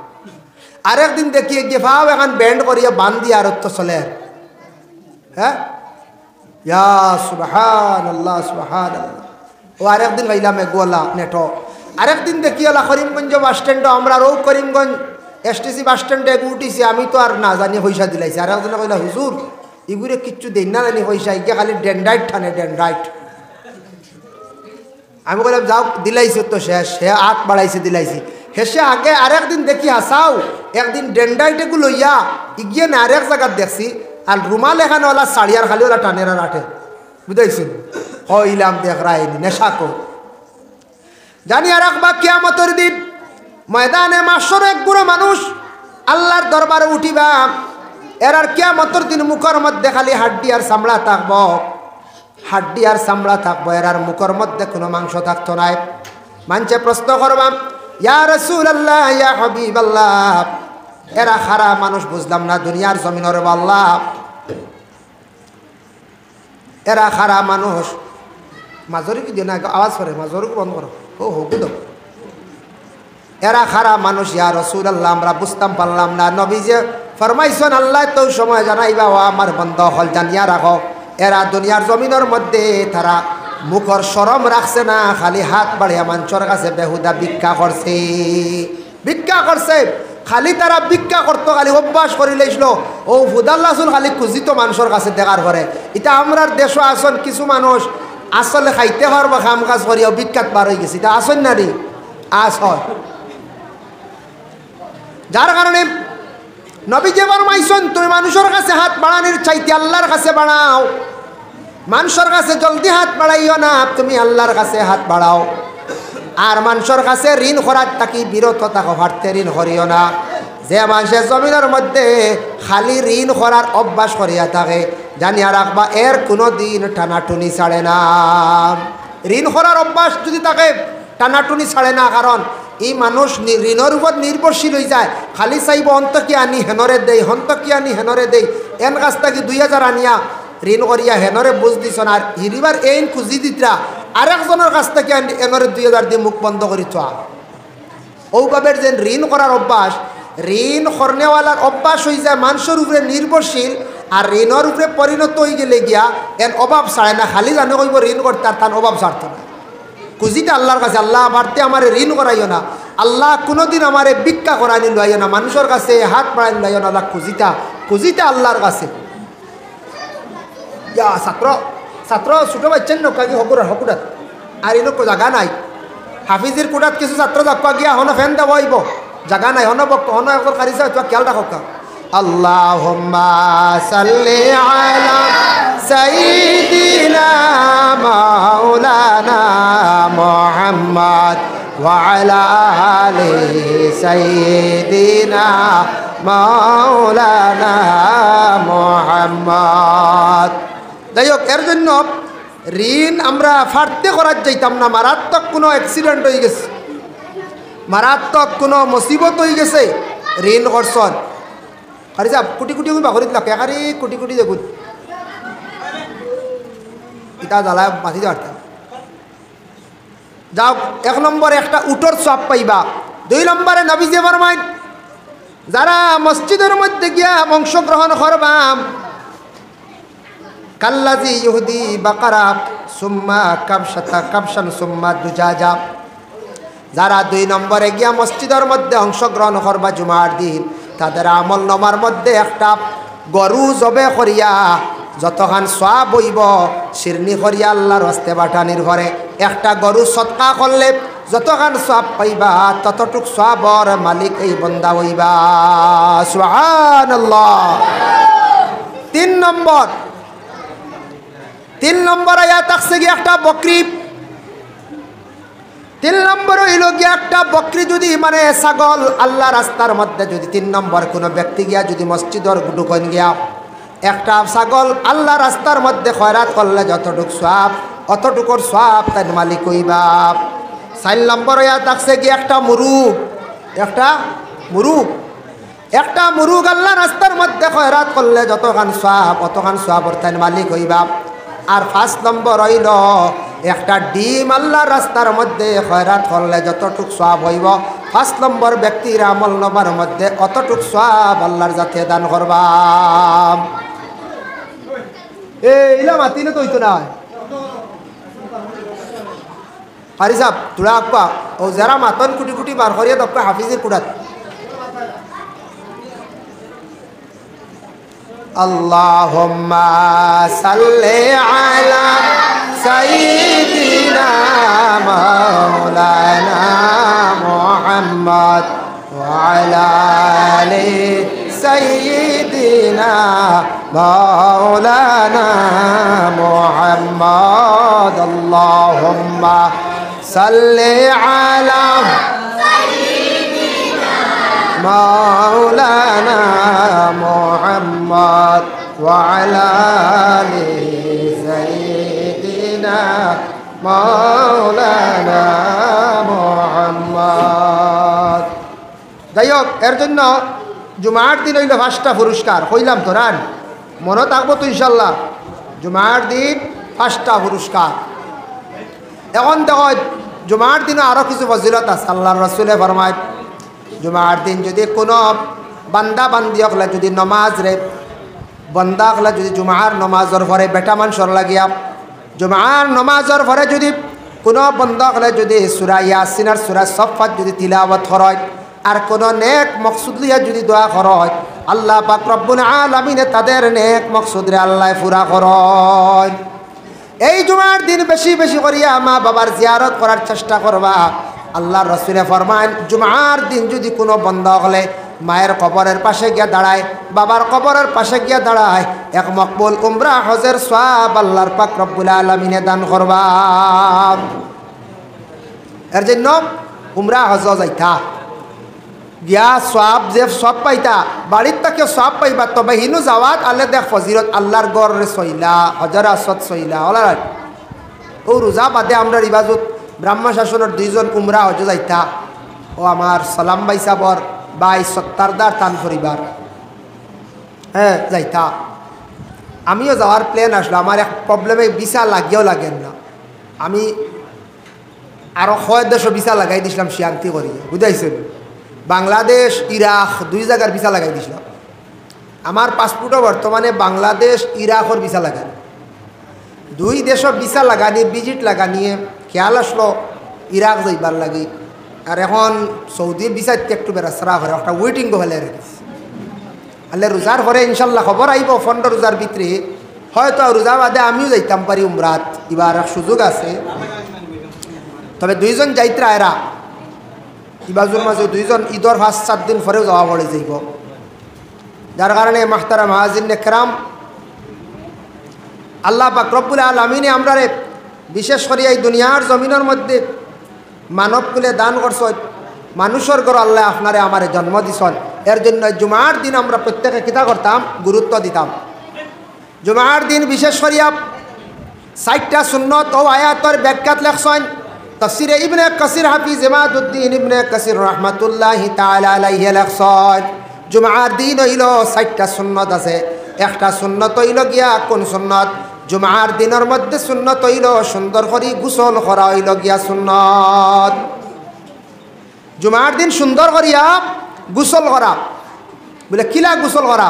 আরেকদিন দেখি গিয়ে ভাব এখন ব্যান্ড করিয়া বান্ধিয়া আর তো চলে। হ্যাঁ, ইয়া সুবহানাল্লাহ সুবহানাল্লাহ। ও আরেকদিন ভাইলাম গোলা নেটো, আরেকদিন দেখি ওলা করিমগঞ্জ বাস স্ট্যান্ড, আমরা ও করিমগঞ্জ এসটিসি বাস স্ট্যান্ডে উঠিছি, আমি তো আর না জানি পয়সা দিলাইছি। আর একজনে কইলা হুজুর এগুলো কিচ্ছু দেন না জানি পয়সা, ইগে খালি ডেন্ডাইট ঠানে ডেন্ডাইট। আমি কইলাম যাও দিলাইছি তো শেষ, সে হাত বাড়াইছে দিলাইছি। হেসে আগে আরেকদিন দেখি হাসাও, একদিন ডেন্ডাইটে গু লইয়া ইগিয়ে না আরেক জায়গার দেখছি, আর রুমাল এখানে ওলা সাড়িয়ার খালি ওলা টানের আর আঠে, বুঝাইছি হইলাম দেখ রায়নি নেশা কো জানি। আর একবার কিয়ামতের দিন ময়দানে মাশরে এক গুঁড়ো মানুষ আল্লাহর দরবারে উঠিবা, এর আর কিয়ামতের দিন মুখের মধ্যে খালি হাড্ডি আর চামড়া থাকবো, হাড্ডি আর চামড়া থাকবো, এর আর মুখের মধ্যে কোনো মাংস থাকতো নাই। মানছে প্রশ্ন করবাম, ইয়া রাসূলুল্লাহ, ইয়া হাবিবাল্লাহ, এরা খারা মানুষ বুঝলাম না দুনিয়ার জমিনের আল্লাহ, এরা খারা মানুষ। মাজরি কি দিও না, আওয়াজ করে, মাজরিকে বন্ধ করো। ও হোক তো, এরা খারা মানুষ ইয়া রাসূলুল্লাহ, আমরা বুঝতাম পারলাম না। নবী যে ফরমাইছেন আল্লাহ তো সময় জানাইবা, ও আমার বন্ধ হল জানিয়া রাখো, এরা দুনিয়ার জমিনের মধ্যে তারা মুখর শরম রাখছে না, খালি হাত বাড়িয়া মানুষের কাছে বেহুদা ভিক্ষা করছে, ভিক্ষা করছে। খালি তারা ভিক্ষা করতো, খালি অভ্যাস করে লইছিল। ও হুদাল্লাহ খালি খুঁজিত মানুষের কাছে দেখার পরে। এটা আমরার দেশও আসন কিছু মানুষ আসলে খাইতে পারবো কাম কাজ করিয়াও বিখ্যাত বার হয়ে গেছে, এটা আসন না রে, আস হয়। যার কারণে নবী যে ফরমাইছেন তুমি মানুষের কাছে হাত বাড়ানোর চাইতে আল্লাহর কাছে বাড়াও, মানুষের কাছে জলদি হাত বাড়াইও না, তুমি আল্লাহর কাছে হাত বাড়াও। আর মানুষের কাছে ঋণ করার থাকি বিরত থাকো, হাঁটতে ঋণ করিও না। যে মানুষের জমিনের মধ্যে খালি ঋণ করার অভ্যাস করিয়া থাকে, জানিয়া রাখবা এর কোনো দিন টানাটুনি ছাড়ে না। ঋণ করার অভ্যাস যদি থাকে টানাটুনি ছাড়ে না, কারণ এই মানুষ ঋণের উপর নির্ভরশীল হয়ে যায়। খালি চাইব অন্ত কি আনি হেনরে দেই, হন্ত কি আনি হেনরে দেই, এন কাছ থাকি 2000 আনিয়া ঋণ করিয়া হেনরে বুঝ দিছ না, আর হিরিবার এইন খুঁজি দিতরা আরেকজনের কাছ থেকে এনরে 2000 দিয়ে মুখ বন্ধ করি চা। ওভাবে যে ঋণ করার অভ্যাস, ঋণ করনেওয়ালার অভ্যাস হয়ে যায় মানুষের উপরে নির্ভরশীল, আর ঋণের উপরে পরিণত হয়ে গেলে গিয়া এর অভাব ছাড়ে না। খালি জানে কইব ঋণ করতে, আর তার অভাব ছাড়তো না। খুঁজিটা আল্লাহর কাছে, আল্লাহ বাড়তে আমার ঋণ করাইও না, আল্লাহ কোনোদিন আমার ভিক্ষা করাই লাইও না, মানুষের কাছে হাত বাড়াই লাইও না, আল্লাহ খুঁজিটা আল্লাহর কাছে। ইয়া ছাত্র ছাত্র ছোটো বাচ্চান নকি হকুরাত আর এনো জায়গা নাই। হাফিজের কোটাত কিছু ছাত্র যাবা গিয়া হন ফ্যান দেব আইব, জায়গা নাই, হন হন একজন কারিছে, তোমার খেয়াল রাখো। আল্লাহুম্মা সাল্লি আলা সাইয়্যিদিনা মাওলানা মুহাম্মদ ওয়া আলা আলি সাইয়্যিদিনা মাওলানা মুহাম্মদ। যাই হোক, এর জন্য ঋণ আমরা ফাড়তে করার যাইতাম না। মারাত্মক কোনো অ্যাক্সিডেন্ট হয়ে গেছে, মারাত্মক কোনো মুসিবত হয়ে গেছে, ঋণ করছন আরে যা কোটি কোটি বাকরিত লাগে, একারি কোটি কোটি দেখুন ইটা জ্বালায় মাথি পারতাম। যাও, 1 নম্বরে একটা উটর সওয়াব পাইবা। 2 নম্বরে নবী যে ফরমাইন যারা মসজিদের মধ্যে গিয়া অংশগ্রহণ করবাম, কাল্লাজি ইহুদি বাকারা সুম্মা কাবশান সুম্মা দুজাজা, যারা 2 নম্বরে গিয়া মসজিদের মধ্যে অংশগ্রহণ করবা জুমার দিন, তাদের আমল নামার মধ্যে একটা গরু জবে করিয়া যতখান সওয়াব হইব শিরনি করিয়া আল্লাহর হস্তে বাটানির ঘরে একটা গরু সদকা করলে যতখান সওয়াব পাইবা ততটুক সওয়াবর মালিক এই বান্দা হইবা। সুবহানাল্লাহ। 3 নম্বর আয়াত আসছে গিয়ে একটা বকরি। 3 নম্বর হইল গিয়া একটা বকরি যদি মানে ছাগল আল্লাহ রাস্তার মধ্যে যদি 3 নম্বর কোনো ব্যক্তি গিয়া যদি মসজিদর ঢুকন গিয়া একটা ছাগল আল্লাহ রাস্তার মধ্যে খয়রাত করলে যতটুক সওয়াব অতটুকুর সওয়াব তার মালিক হইবা। 4 নম্বর আয়াত আসছে গিয়ে একটা মুরুগ আল্লাহ রাস্তার মধ্যে খয়রাত করলে যতখান সওয়াব অতখান সওয়াবর তার মালিক হইবা। আর 5 নম্বর হইল একটা ডিম আল্লাহ রাস্তার মধ্যে খয়রাত করলে যতটুক সওয়াব হইব 5 নম্বর ব্যক্তির আমল নামার মধ্যে অতটুক সওয়াব আল্লাহর যাতে দান করবা। এইলা মাতিলে তো হইতো না হারি সাহেব তোরা আপ্পা ও যারা মাতন কুটি কুটি বার করিয়া তপ্পা হাফিজের কুড়াত আল্লাহুম্মা সাল্লি আলা সাইয়্যিদিনা মাওলানা মুহাম্মদ ওয়া আলা আলি সাইয়্যিদিনা মাওলানা মুহাম্মদ আল্লাহুম্মা সাল্লি আলা مولانا محمد وعلى آل سيدنا মাওলানা মুহাম্মদ। যাই হোক, এর জন্য জুমার দিন হইল 5টা পুরস্কার কইলাম তো রান, মনে থাকবো তো ইনশাল্লাহ। জুমার দিন 5টা পুরস্কার। এখন দেখো জুমার দিনে আরও কিছু ফজিলত আছে। আল্লাহর রাসূলে ফরমায় জুমার দিন যদি কোনো বান্দা বান্দি হলে যদি নমাজ রে বন্দা হলে যদি জুমার নমাজর পরে বেটা মানুষের লাগিয়া জুমার নমাজর পরে যদি কোনো বন্দা হলে যদি সূরা ইয়াসিন আর সূরা সফফাত যদি তিলাওয়াত হয় আর কোনো নেক মকসুদ লিয়া যদি দোয়া হয়, আল্লাহ পাক রব্বুল আলামিনে তাদের নেক মকসুদ রে আল্লাহ পুরা করেন। এই জুমার দিন বেশি বেশি করিয়া মা বাবার জিয়ারত করার চেষ্টা করবা। আল্লাহর রাসূলে ফরমায় জুমার দিন যদি কোনো বন্দা হলে মায়ের কবরের পাশে গিয়া দাঁড়ায়, বাবার কবরের পাশে গিয়া দাঁড়ায়, এক মকবুল উমরা হজের সওয়াব আল্লাহর পাক রব্বুল আলামিনে দান করবা। এর জন্য উমরা হজ যাইতা গিয়া সওয়াব যে সব পাইতা, বাড়ির তাকে সওয়াব পাইবা, তবে হিনু যাওয়াত আল্লাহ দেখ ফজিলত আল্লাহর গড় সইলা হজর আসদ সইলা ওলা। ও রোজা বাদে আমরা রিবাজত ব্রাহ্মণ শাসনের 2জন উমরা হজ যাইতা। ও আমার সালাম ভাই সাবর ভাই সত্তারদার তান পরিবার হ্যাঁ যাইতা। আমিও যাওয়ার প্ল্যান আসলো, আমার এক প্রবলেমে ভিসা লাগিয়েও লাগেন না। আমি আরও 6 দেশও ভিসা লাগাই দিছিলাম শান্তি করি, বুঝাইছেন? বাংলাদেশ ইরাক 2 জায়গার ভিসা লাগাই দিছিলাম। আমার পাসপোর্টও বর্তমানে বাংলাদেশ ইরাকর ভিসা লাগান, 2 দেশও ভিসা লাগানি ভিজিট লাগানিয়ে খেয়াল আসলো ইরাক যাইবার লাগে। আর এখন সৌদি ভিসাতে একটু বেড়াচড়া করে একটা ওয়েটিং বলে রেখেছি। আল্লাহ রোজার পরে ইনশাল্লাহ খবর আইব 15 রোজার ভিতরে, হয়তো রোজা বাদে আমিও যাইতাম পারি উমরাত, এবার সুযোগ আছে। তবে 2জন যাইত্রা এরা ইবাজুর মাঝে 2জন ঈদর 5-7 দিন পরেও যাওয়া পড়ে যাইব। যার কারণে মাহতারাম হাজিরিন কেরাম, আল্লাহ পাক রব্বুল আলামিনে আমরারে বিশেষ করে এই দুনিয়ার জমিনের মধ্যে মানবকুলে দান করছেন, মানুষের ঘর আল্লাহ আপনারে আমারে জন্ম দিছেন। এর জন্য জুমার দিন আমরা প্রত্যেকে কিতা করতাম, গুরুত্ব দিতাম। জুমার দিন বিশেষ করিয়া 60টা সুন্নত ও আয়াতের ব্যাখ্যাত লেখছেন তাফসীরে ইবনে কাসির হাফিজ ইমাদউদ্দিন ইবনে কাসির রাহমাতুল্লাহি তাআলা আলাইহি লেখছেন জুমার দিন হইল 60টা সুন্নত আছে। একটা সুন্নত হইল গিয়া কোন সুন্নত? জুমার দিনের মধ্যে সুন্নত হইল সুন্দর করে গোসল করা হইল গিয়া সুন্নত। জুমার দিন সুন্দর করিয়া গোসল করা, বলে কিলা গোসল করা?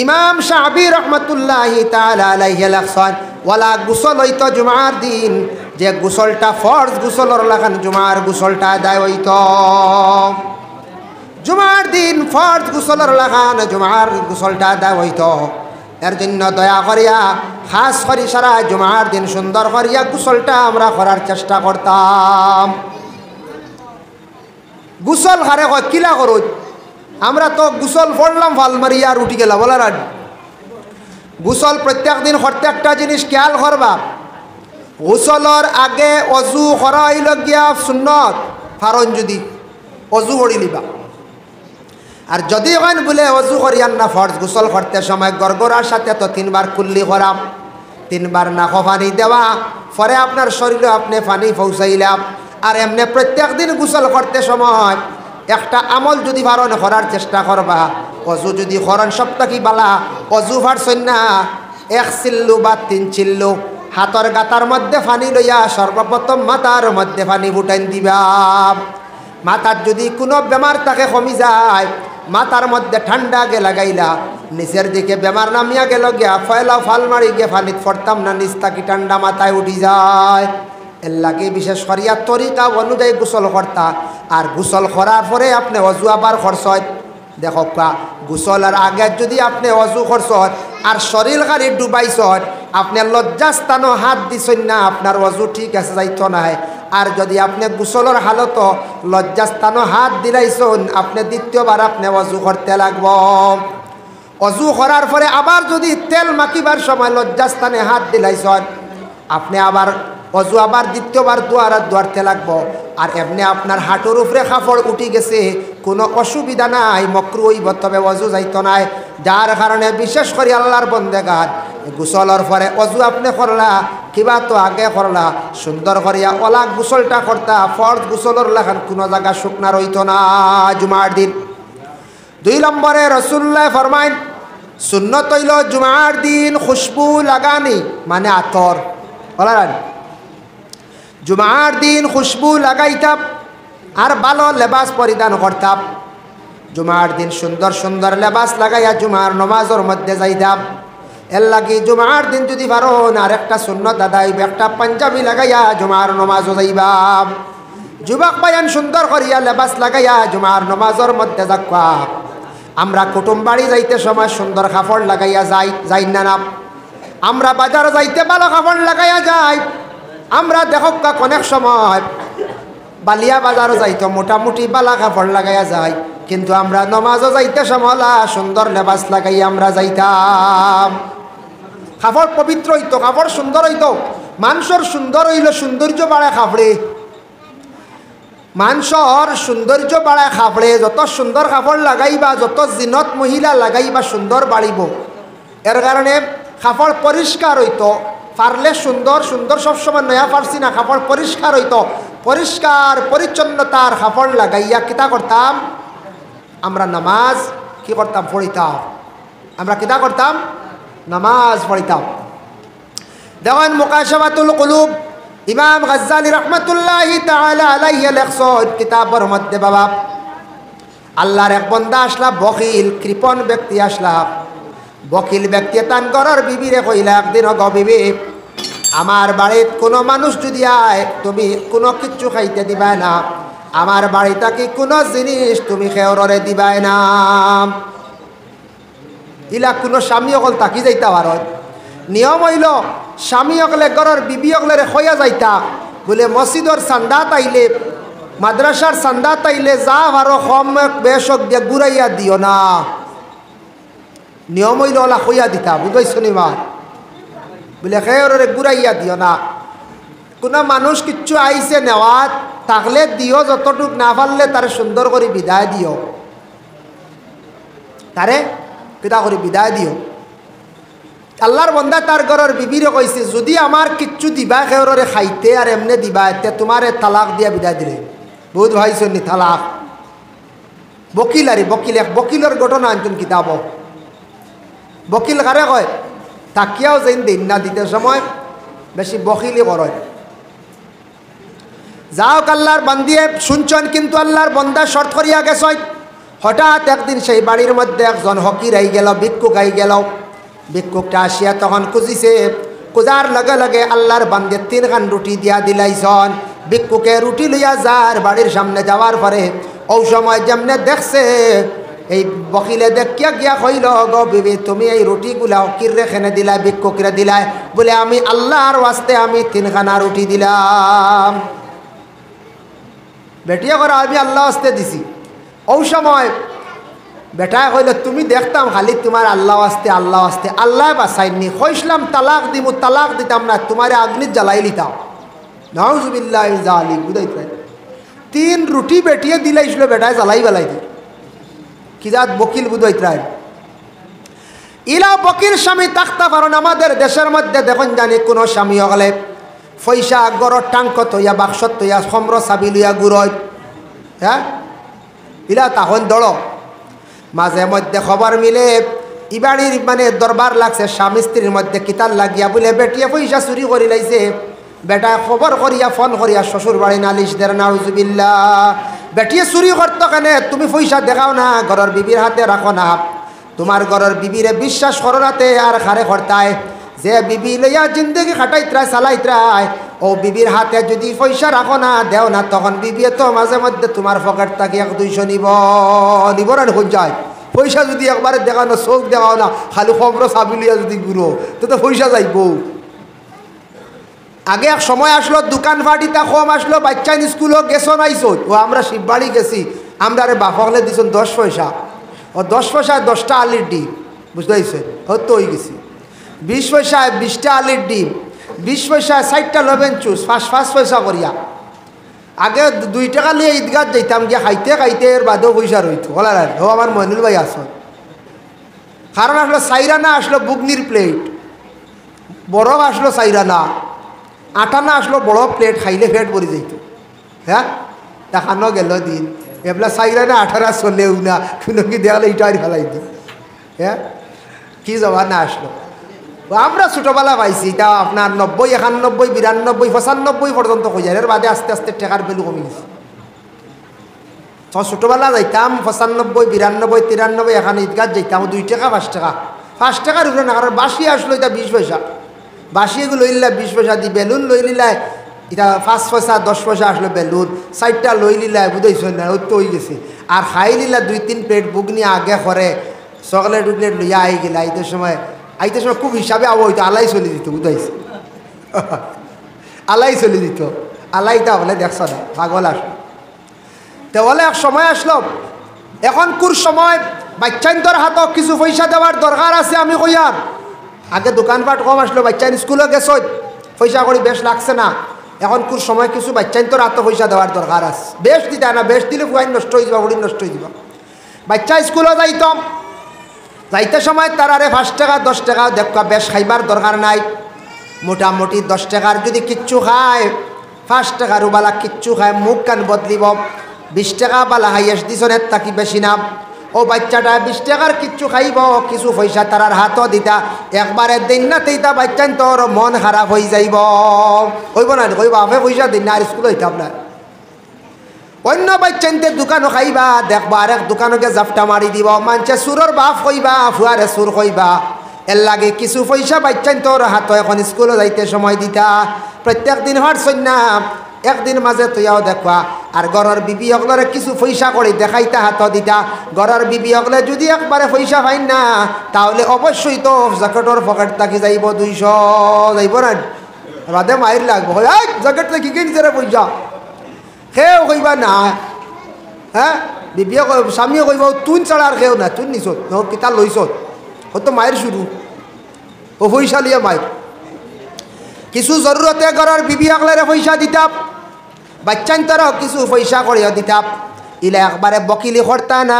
ইমাম শাফি রহমাতুল্লাহি তাআলা আলাইহি লেখছেন ওয়ালা গোসল হইতো জুমার দিন যে গোসলটা ফরজ গোসলর লাগান জুমার গোসলটা আদায় হইত। জুমার দিন ফরজ গোসলর লাগান জুমার গোসলটা আদায় হইত। এর জন্য দয়া করিয়া খাস করি সারা জুমার দিন সুন্দর করিয়া গোসলটা আমরা করার চেষ্টা করতাম। গোসল হারে হয় কিলা করো? আমরা তো গোসল পড়লাম ভাল মারিয়া আর উঠি গেলাম বলার আর গোসল প্রত্যেক দিন প্রত্যেকটা জিনিস খেয়াল করবা। গোসলর আগে অজু করা হইল গিয়া সুন্নত, ফারন যদি অজু করি লিবা। আর যদি হয় বলে অজু করিয়ান না ফরজ, গোসল করতে সময় গড়গড়ার সাথে তো 3 বার কুল্লি করাম, 3 বার নাক পানি দেওয়া, পরে আপনার শরীরে আপনি পানি পৌঁছাইলাম। আর এমনি প্রত্যেক দিন গোসল করতে সময় একটা আমল যদি ভারণ করার চেষ্টা করবা, অজু যদি করেন সপ্তাহ বালা অজু ভারছেন না 1 চিল্লু বা 3 চিল্লু হাতর গাতার মধ্যে পানি লইয়া সর্বপ্রথম মাথার মধ্যে পানি ফুটাইন দিবা। মাথার যদি কোনো বেমার তাকে কমি যায়, মাথার মধ্যে ঠান্ডা গে লাগাইলা, নিচের দিকে বেমার নামিয়া গেল গিয়া ফয়লা ফাল মারি গিয়ে পানিত ফরতাম না, নিচ থাকি ঠান্ডা মাথায় উঠি যায়। এর লাগে বিশেষ করিয়া তরিকা অনুযায়ী গোসল করতা। আর গোসল করার পরে আপনি অজু আবার খরচত দেখো গোসলের আগে যদি আপনি অজু খরচত আর শরীর গাড়ি ডুবাইছত, আপনি লজ্জাস্থানও হাত দিছেন না, আপনার অজু ঠিক আছে যাইতো নাই। আর যদি আপনি গোসলের হালত লজ্জাস্থানও হাত দিলাইছেন, আপনি দ্বিতীয়বার আপনি অজু করতে লাগব। অজু করার পরে আবার যদি তেল মাখিবার সময় লজ্জাস্থানে হাত দিলাইছেন, আপনি আবার অজু আবার দ্বিতীয়বার দুয়ারতে লাগবো। আর এমনি আপনার হাঁটুর উপরে কাপড় উঠি গেছে, কোনো অসুবিধা নাই, মকরু হইব, তবে অজু যাইতো নাই। যার কারণে বিশেষ করে আল্লাহর বন্দেগার গোসলের পরে অজু আপনি করলা, কিবা তো আগে করলা সুন্দর করিয়া ওলা গোসলটা করতা ফরজ গোসলর লাগান কোনো জায়গা শুকনা রইত না জুমার দিন। 2 নম্বরে রাসূলুল্লাহ ফরমাইন সুন্নত হইল জুমার দিন খুশবু লাগানি মানে আতর বলার জুমার দিন খুশবু লাগাইতাম আর ভালো লেবাস পরিধান করতাম। জুমার দিন সুন্দর সুন্দর লেবাস লাগাইয়া জুমার নমাজের মধ্যে যাইতাম। এর লাগি জুমার দিন যদি পারো আর একটা সুন্নত আদায় একটা পাঞ্জাবি লাগাইয়া জুমার নমাজও যাইবাম। যুবক বায়ান সুন্দর করিয়া লেবাস লাগাইয়া জুমার নমাজের মধ্যে যাক্কা। আমরা কুটুম বাড়ি যাইতে সময় সুন্দর কাপড় লাগাইয়া যাই না। আমরা বাজার যাইতে ভালো কাপড় লাগাইয়া যাই। আমরা দেখক অনেক সময় বালিয়া বাজারও যাইতো মোটামুটি বালা কাপড় লাগাইয়া যায়, কিন্তু আমরা নমাজও যাইতে সমলা সুন্দর লেবাস লাগাইয়া আমরা যাইতাম। কাপড় পবিত্র হইতো, কাপড় সুন্দর হইতো। মানুষের সুন্দর হইল সৌন্দর্য বাড়ায় কাপড়ে, মানুষের সৌন্দর্য বাড়ায় কাপড়ে। যত সুন্দর কাপড় লাগাইবা, যত জিনত মহিলা লাগাইবা সুন্দর বাড়িব। এর কারণে কাপড় পরিষ্কার হইতো, পারলে সুন্দর সুন্দর সবসময় নয়া পারছি না, কাপড় পরিষ্কার হইতো। পরিষ্কার পরিচ্ছন্নতার কাপড় লাগাইয়া কিতা করতাম আমরা নামাজ কি করতাম পড়িতাম। আমরা কিতা করতাম নামাজ পড়িতাম। দেখেন মুকাশাফাতুল কুলুব ইমাম গাজ্জালি রহমাতুল্লাহি তাআলা আলাইহি লেখছেন কিতাবের মধ্যে, বাবা আল্লাহর এক বান্দা আসলা বখিল কৃপণ ব্যক্তি আসলা। বকিল ব্যক্তি তান ঘরের বিবিরে কইলা একদিন গো বিবি, আমার বাড়িত কোনো মানুষ যদি আয় তুমি কোনো কিচ্ছু খাইতে দিবাই না, আমার বাড়িতে কি কোনো জিনিস তুমি খেয়রে দিবাই না। ইলা কোনো স্বামী অকল তাকি যাইতা ভারত নিয়ম হইল স্বামী অকলে ঘরের বিবি অকলের খয়া যাইতা বলে মসজিদর চান্দা তাইলে মাদ্রাসার চান্দা তাইলে যা ভারো কম বেশক দিয়ে ঘুরাইয়া দিও না। নিয়ম হইল ওলা খইয়া দিতা বুঝাইছ নিবার বলে খেয়রে ঘুরাইয়া দিও না। কোনো মানুষ কিচ্ছু আইছে নেওয়াত থাকলে দিও, যতটুক না পারলে তারে সুন্দর করে বিদায় দিও, তারে কিতা করে বিদায় দিও। আল্লাহর বন্দা তার ঘরের বিবিরে কইছে যদি আমার কিচ্ছু দিবা খেয়রে খাইতে আর এমনি দিবা এতে তোমারে তালাক দিয়া বিদায় দিলে। বহুত ভাইছ নি তালাক। বকিল আরে বকিল এক বকিলের ঘটনা আনতুন কিতাব। বকিল কারে কয় তাকিয়াও যেন দিন না দিতে সময় বেশি বকিলি করয়। যাও আল্লাহর বান্দিয়ে শুনছেন, কিন্তু আল্লাহর বন্দা শর্ত করিয়া গেছ। হঠাৎ একদিন সেই বাড়ির মধ্যে একজন হকির আই গেল, ভিক্ষুক আই গেল। ভিক্ষুকটা আসিয়া তখন খুঁজিছে, খুঁজার লগে লগে আল্লাহর বান্দে 3 খান রুটি দিয়া দিলাইছন। ভিক্ষুকে রুটি লইয়া যার বাড়ির সামনে যাওয়ার পরে ও সময় যেমনে দেখছে এই বকিলে দেখিয়া গিয়া কইল গো বিবি তুমি এই রুটিগুলা হকির রেখেনে দিলাই ভিক্ষুকরে দিলাই বলে আমি আল্লাহর ওয়াস্তে আমি 3 খানা রুটি দিলাম। বেটিয়া করে আমি আল্লাহ ওয়াস্তে দিছি। ও সময় বেটায় কইল তুমি দেখতাম খালি তোমার আল্লাহ ওয়াস্তে আল্লাহ ওয়াস্তে, আল্লাহ বাঁচাইনি। কইসলাম তালাক দিব, তালাক দিতাম না, তোমারে আগ্নিত জ্বালাই লিতাম। নাউজুবিল্লাহ জালিক বুঝাইতে 3 রুটি বেটিয়ে দিলাইছিল, বেটায় জ্বালাই বেলাই দি কি জাত বকিল বুঝাইতে। ইলা বকিল স্বামী থাকতে পারেন। আমাদের দেশের মধ্যে দেখুন জানি কোনো স্বামী হলে পয়সা গড়র টাঙ্ক তৈয়া বাক্সত তৈয়া সম্র চাবি লইয়া গুড়য়, হ্যাঁ ইলা তখন দড়। মাঝে মধ্যে খবর মিলে ইবাড়ির মানে দরবার লাগছে স্বামী স্ত্রীর মধ্যে কিতাল লাগিয়া বলে বেটিয়ে পয়সা চুরি করে লাইছে। বেটায় খবর করিয়া ফোন করিয়া শ্বশুর বাড়ি নালিশ দের নাউজুবিল্লাহ। বেটিয়ে চুরি করতো কেনে তুমি পয়সা দেখাও না, ঘরের বিবির হাতে রাখো না। তোমার ঘরের বিবিরে বিশ্বাস করো রাতে আর খারে খরতায় যে বিবি লইয়া জিন্দগি খাটাইত্রায় চালাইত্রায় ও বিবির হাতে যদি পয়সা রাখো না দেও না, তখন বিবি তো মাঝে মধ্যে তোমার পকেট থাকি 1-200 নিব না হুন যায়। পয়সা যদি একবারে দেখানো চোখ দেখাও না, খালি খবর চাবি লইয়া যদি ঘুরো তো পয়সা যাইব। আগে এক সময় আসলো দোকান ফাটিটা কম আসলো, বাচ্চা স্কুলও গেছো নাইছো। ও আমরা শিববাড়ি গেছি, আমরা আরে বাপকলে দিছেন 10 পয়সা। ও 10 পয়সায় 10টা আলির ডিম, বুঝতে পারছে হতো হয়ে গেছি। 20 পয়সায় 20টা আলির ডিম, 20 পয়সায় 60টা লবেন চুস, 5 পয়সা করিয়া। আগে 2 টাকা লিয়ে ঈদগাহ যাইতাম গিয়া খাইতে খাইতে এর বাদেও পয়সা রইতো বলার। ও আমার মইনুল ভাই আসো, কারণ আসলো সাইরানা আসলো বুগনির প্লেট, বরফ আসলো সাইরানা, আটা না আসলো বড় প্লেট খাইলে পেট ভরে যাইত। হ্যাঁ, দেখানো গেল দিন এবলা চাইরা না 18 চলেও না, শুনো কি দেখালে ইটাই ফেলাই দিই। হ্যাঁ, কি জমানা আসলো। আমরা ছোটোবেলা পাইছি, তা আপনার 90, 91, 92, 95 পর্যন্ত হয়ে যায়। এর বাদে আস্তে আস্তে টাকার ভ্যালু কমে গেছে। তো ছোটোবেলা যাইতাম 95, 92, 93, এখানে ঈদগাহ যাইতাম 2 টাকা 5 টাকা, 5 টাকার উপরে না। কারণ বাসি আসলো এটা 20 পয়সা, বাসি এগুলো লইলা 20 পয়সা দি। বেলুন লই নিলাই এটা 5 পয়সা 10 পয়সা আসলো বেলুন। 4টা লই নিলাই বুঝাইছ না, ওই তো হয়ে গেছে। আর খাই নিলা 2-3 প্লেট বুগনি আগে করে চকলেট উকলেট লইয়া আই গেলা। আইতে সময় খুব হিসাবে আবো হইতো, আলাই চলে দিত বুঝাইছে। আলাই চলে দিত, আলাইটা বলে দেখছ না পাগল আসলো। তো বলে এক সময় আসলো, এখন কোর সময় বাচ্চাইন্তর হাতক কিছু পয়সা দেওয়ার দরকার আছে। আমি কই আর আগে দোকানপাট কম আসলো, বাচ্চাইন স্কুলে গেছ পয়সা করি বেশ লাগছে না। এখন কোর সময় কিছু বাচ্চাইন্তর হাত পয়সা দেওয়ার দরকার আছে। বেশ দিতে না, বেশ দিলে ফুয়াইন নষ্ট হয়ে যাবা, হরি নষ্ট হয়ে যাবা। বাচ্চা স্কুলে যাইতাম, যাইতে সময় তার আরে 5 টাকা 10 টাকা দেখা বেশ খাইবার দরকার নাই। মোটামুটি 10 টাকার যদি কিচ্ছু খায়, 5 টাকার বালা কিচ্ছু খায়, মুখ কান বদলিব। 20 টাকা বালা হাইয়েস্ট দিছনের তাকি বেশি নাম। ও বাচ্চাটা 20 টাকার কিচ্ছু খাইব, কিছু পয়সা তারার হাতও দিতা। একবারে দিন না তেইতা বাচ্চান তোর মন খারাপ হয়ে যাইব। কইব না, কইব আপে পয়সা দিন না, আর স্কুল হইতে আপনার অন্য বাচ্চানতে দোকানও খাইবা, দেখবা আরেক দোকানকে জাপটা মারি দিব। মানছে সুরর বাপ কইবা, ফুয়ারে সুর কইবা। এর লাগে কিছু পয়সা বাচ্চান তোর হাত এখন স্কুলে যাইতে সময় দিতা। প্রত্যেক দিন হাঁটছই না, একদিন মাঝে তুইয়াও দেখবা। আর ঘরের বিবি হকলরে কিছু পয়সা করে দেখাইতা, হাত দিতা। ঘরের বিবি হকলে যদি একবারে পয়সা পাই না, তাহলে অবশ্যই তো জ্যাকেটর পকেট থাকি যাইব 200 যাইব না, বাদে মাইর লাগবো। জ্যাকেট থেকে কি কিনছে রে পয়সা, খেয়েও কইবা না। হ্যাঁ, বিবিয়ে স্বামীও কইব তুন ছাড়া আর খেয়েও না, তুন নিছ কিতা লইছ, ও তো মায়ের শুরু, ও পয়সা লিয়ে মায়ের। কিছু জরুরতে ঘরের বিবি আকলেরে পয়সা দিতাম, বাচ্চান তারাও কিছু পয়সা করিয়া দিতাম। ইলা একবারে বকিলি করতাম না,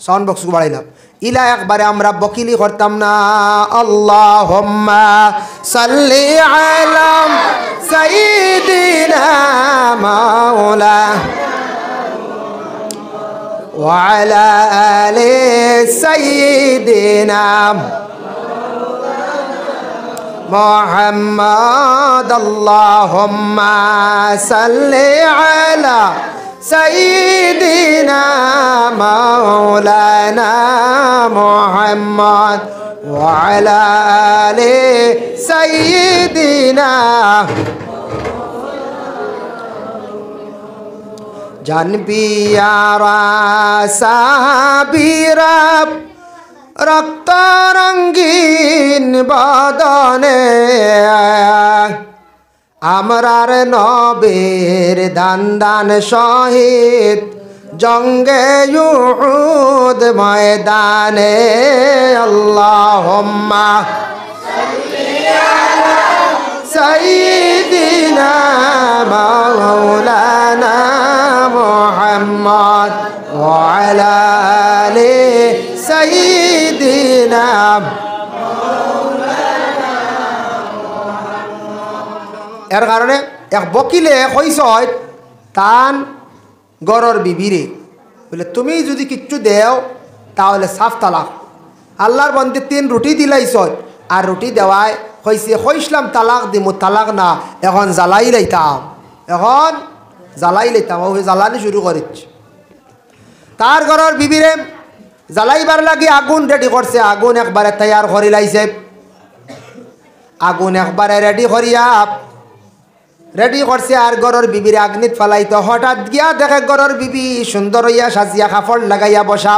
সাউন্ড বক্স বাড়াইলাম। ইলা একবারে আমরা বকিলি করতাম না। আল্লাহুম্মা সাল্লি আলা সাইয়্যিদিনা মাওলা ওয়া আলা আলি সাইয়্যিদিনা মুহাম্মদ। আল্লাহুম্মা সাল্লি আলা সাইয়্যিদিনা মাওলানা মুহাম্মদ ওয়া আলা আলি সাইয়্যিদিনা। জানবি আরা সাহাবীরা রক্ত রঙ্গিন বদনে, আমরার নবীর দান দান শহীদ জঙ্গে উহুদ ময়দানে। আল্লাহুম্মা সাল্লি আলা সাইয়্যিদিনা মাওলানা মুহাম্মদ ওয়া আলা আলি সাইয়্যিদিনা। এর কারণে এক বকিলে কইস তান গরর বিবিরে বলে তুমি যদি কিচ্ছু দেও তাহলে সাফ তালাক। আল্লাহর বন্দে 3 রুটি দিলাইছ, আর রুটি দেওয়ায় কইছে কইসলাম তালাক দিমু, তালাক না, এখন জ্বালাই লাইতাম, এখন জ্বালাই লাইতাম। ও জ্বালানি শুরু করেছে। তার ঘরের বিবিরে জ্বালাইবার লাগে আগুন রেডি করছে, আগুন একবারে তৈয়ার করি লাইছে। আগুন একবারে রেডি করছে আর ঘরের বিবির আগ্নিত ফেলাইতো। হঠাৎ গিয়া দেখে ঘরের বিবি সুন্দর হইয়া সাজিয়া কাপড় লাগাইয়া বসা।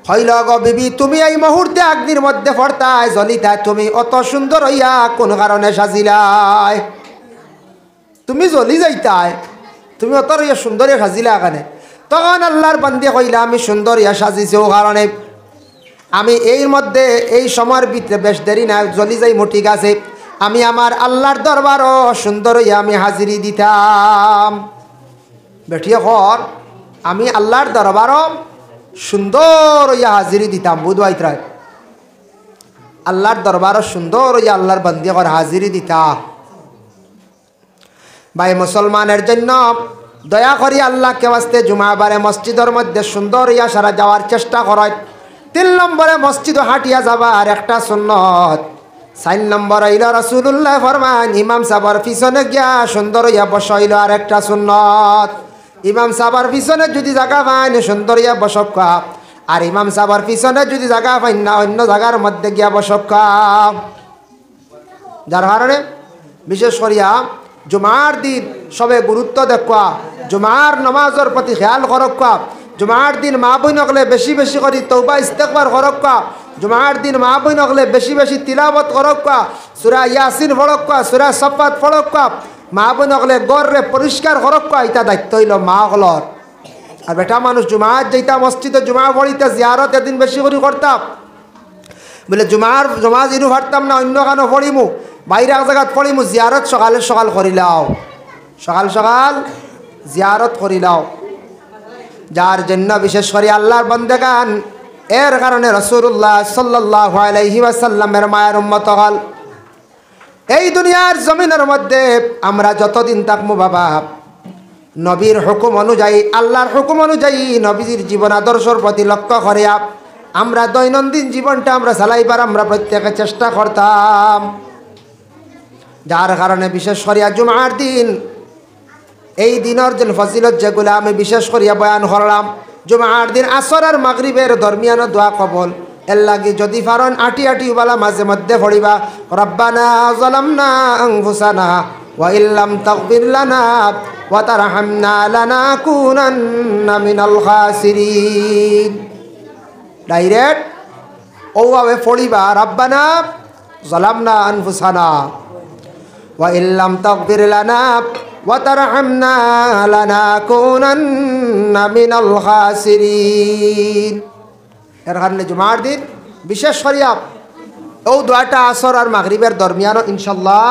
হইল গো বিবি, তুমি এই মুহূর্তে আগ্নির মধ্যে পড়তায় জ্বলিতায়, তুমি অত সুন্দর হইয়া কোন কারণে সাজিলাই? তুমি জ্বলি যাইতায়, তুমি অত হইয়া সুন্দর হইয়া সাজিলা এখানে? তখন আল্লাহর বান্দে কইলা আমি সুন্দর হইয়া সাজিছি ও কারণে, আমি এই মধ্যে এই সময়ের ভিতরে বেশ দেরি না, জ্বলি যাই ঠিক আছে, আমি আমার আল্লাহর দরবারও সুন্দর হইয়া আমি হাজিরি দিতাম। বেঠিয়ে কর আমি আল্লাহর দরবারও সুন্দর হইয়া হাজিরি দিতাম। বুধবাইতরায় আল্লাহর দরবারও সুন্দর হইয়া আল্লাহর বান্দে কর হাজিরি দিতা। ভাই মুসলমানের জন্য দয়া করি আল্লাহকে ওয়াস্তে জুমাবারে মসজিদের মধ্যে সুন্দর ইয়া সারা যাওয়ার চেষ্টা করেন। 3 নম্বরে মসজিদ হাঁটিয়া যাবার একটা সুন্নত। 4 নম্বর হইল রাসূলুল্লাহ ফরমান ইমাম সাহেবের পিছনে গিয়া সুন্দর ইয়া বসাইল আর একটা সুন্নত। ইমাম সাহেবের পিছনে যদি জায়গা পায় সুন্দর ইয়া বসক্কা, আর ইমাম সাহেবের পিছনে যদি জায়গা পাই না অন্য জায়গার মধ্যে গিয়া বসক্কা। যার কারণে বিশেষ করিয়া জুমার দিন সবে গুরুত্ব দেখা, জুমার নামাজের প্রতি খেয়াল করক্কা। জুমার দিন মা বোন হলে বেশি বেশি করে তওবা ইস্তেগফার করক্কা। জুমার দিন মা বোন হলে বেশি বেশি তিলাওয়াত করক্কা, সূরা ইয়াসিন পড়ক্কা, সূরা সাফাত পড়ক্কা। মা বোন হলে গড়রে পরিষ্কার করক্কা, এটা দায়িত্ব হইল মা হলর। আর বেটা মানুষ জুমার যেটা মসজিদে জুমা পড়িতে জিয়ারত এদিন বেশি করে করতাম, বলে জমা জিনু পারতাম না অন্য কানো পড়িমু, বাইরে এক জায়গাত পড়িমু, জিয়ারত সকালে সকাল করিলাও, সকাল সকাল জিয়ারত করিলাও। যার জন্য বিশেষ করে আল্লাহর বন্দেগান, এর কারণে রাসূলুল্লাহ সাল্লাল্লাহু আলাইহি ওয়াসাল্লামের মায়ের উম্মত হল। এই দুনিয়ার জমিনের মধ্যে আমরা যতদিন থাকবো বাবা, নবীর হুকুম অনুযায়ী, আল্লাহর হুকুম অনুযায়ী নবীজির জীবন আদর্শের প্রতি লক্ষ্য করিয়া আমরা দৈনন্দিন জীবনটা আমরা চালাইবার আমরা প্রত্যেকে চেষ্টা করতাম। যার কারণে বিশেষ করিয়া জুমার দিন, এই দিনের যে ফজিলত যেগুলো আমি বিশেষ করিয়া বয়ান করলাম, জুমার দিন আসর আর মাগরিবের দরমিয়ান দোয়া কবল এর লাগি যদি পারেন আটি আটি বালা মাঝে মধ্যে পড়িবা, রব্বানা যালামনা আনফুসানা ওয়া ইল্লাম তাগফির লানা ওয়া তারহামনা লানাকুনান্না মিনাল খাসিরিন। ডাইরেক্ট ওভাবে পড়িবা, রব্বানা যালামনা আনফুসানা ওয়া ইল্লাম তাগফির লানা ওয়া তারহামনা লানাকুনান্না মিনাল খাসিরিন। এর কারণে জুমার দিন বিশেষ করিয়া ও দোয়াটা আসর আর মাগরিবের দরমিয়ানও ইনশাল্লাহ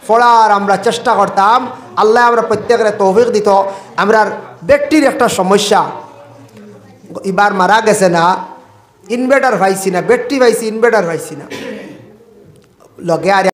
পড়ার আমরা চেষ্টা করতাম। আল্লাহ আমরা প্রত্যেকের তৌফিক দিত। আমরা ব্যক্তির একটা সমস্যা, এবার মারা গেছে না, ইনভার্টার পাইছি না, ব্যাটারি পাইছি, ইনভার্টার পাইছি না, লগে আর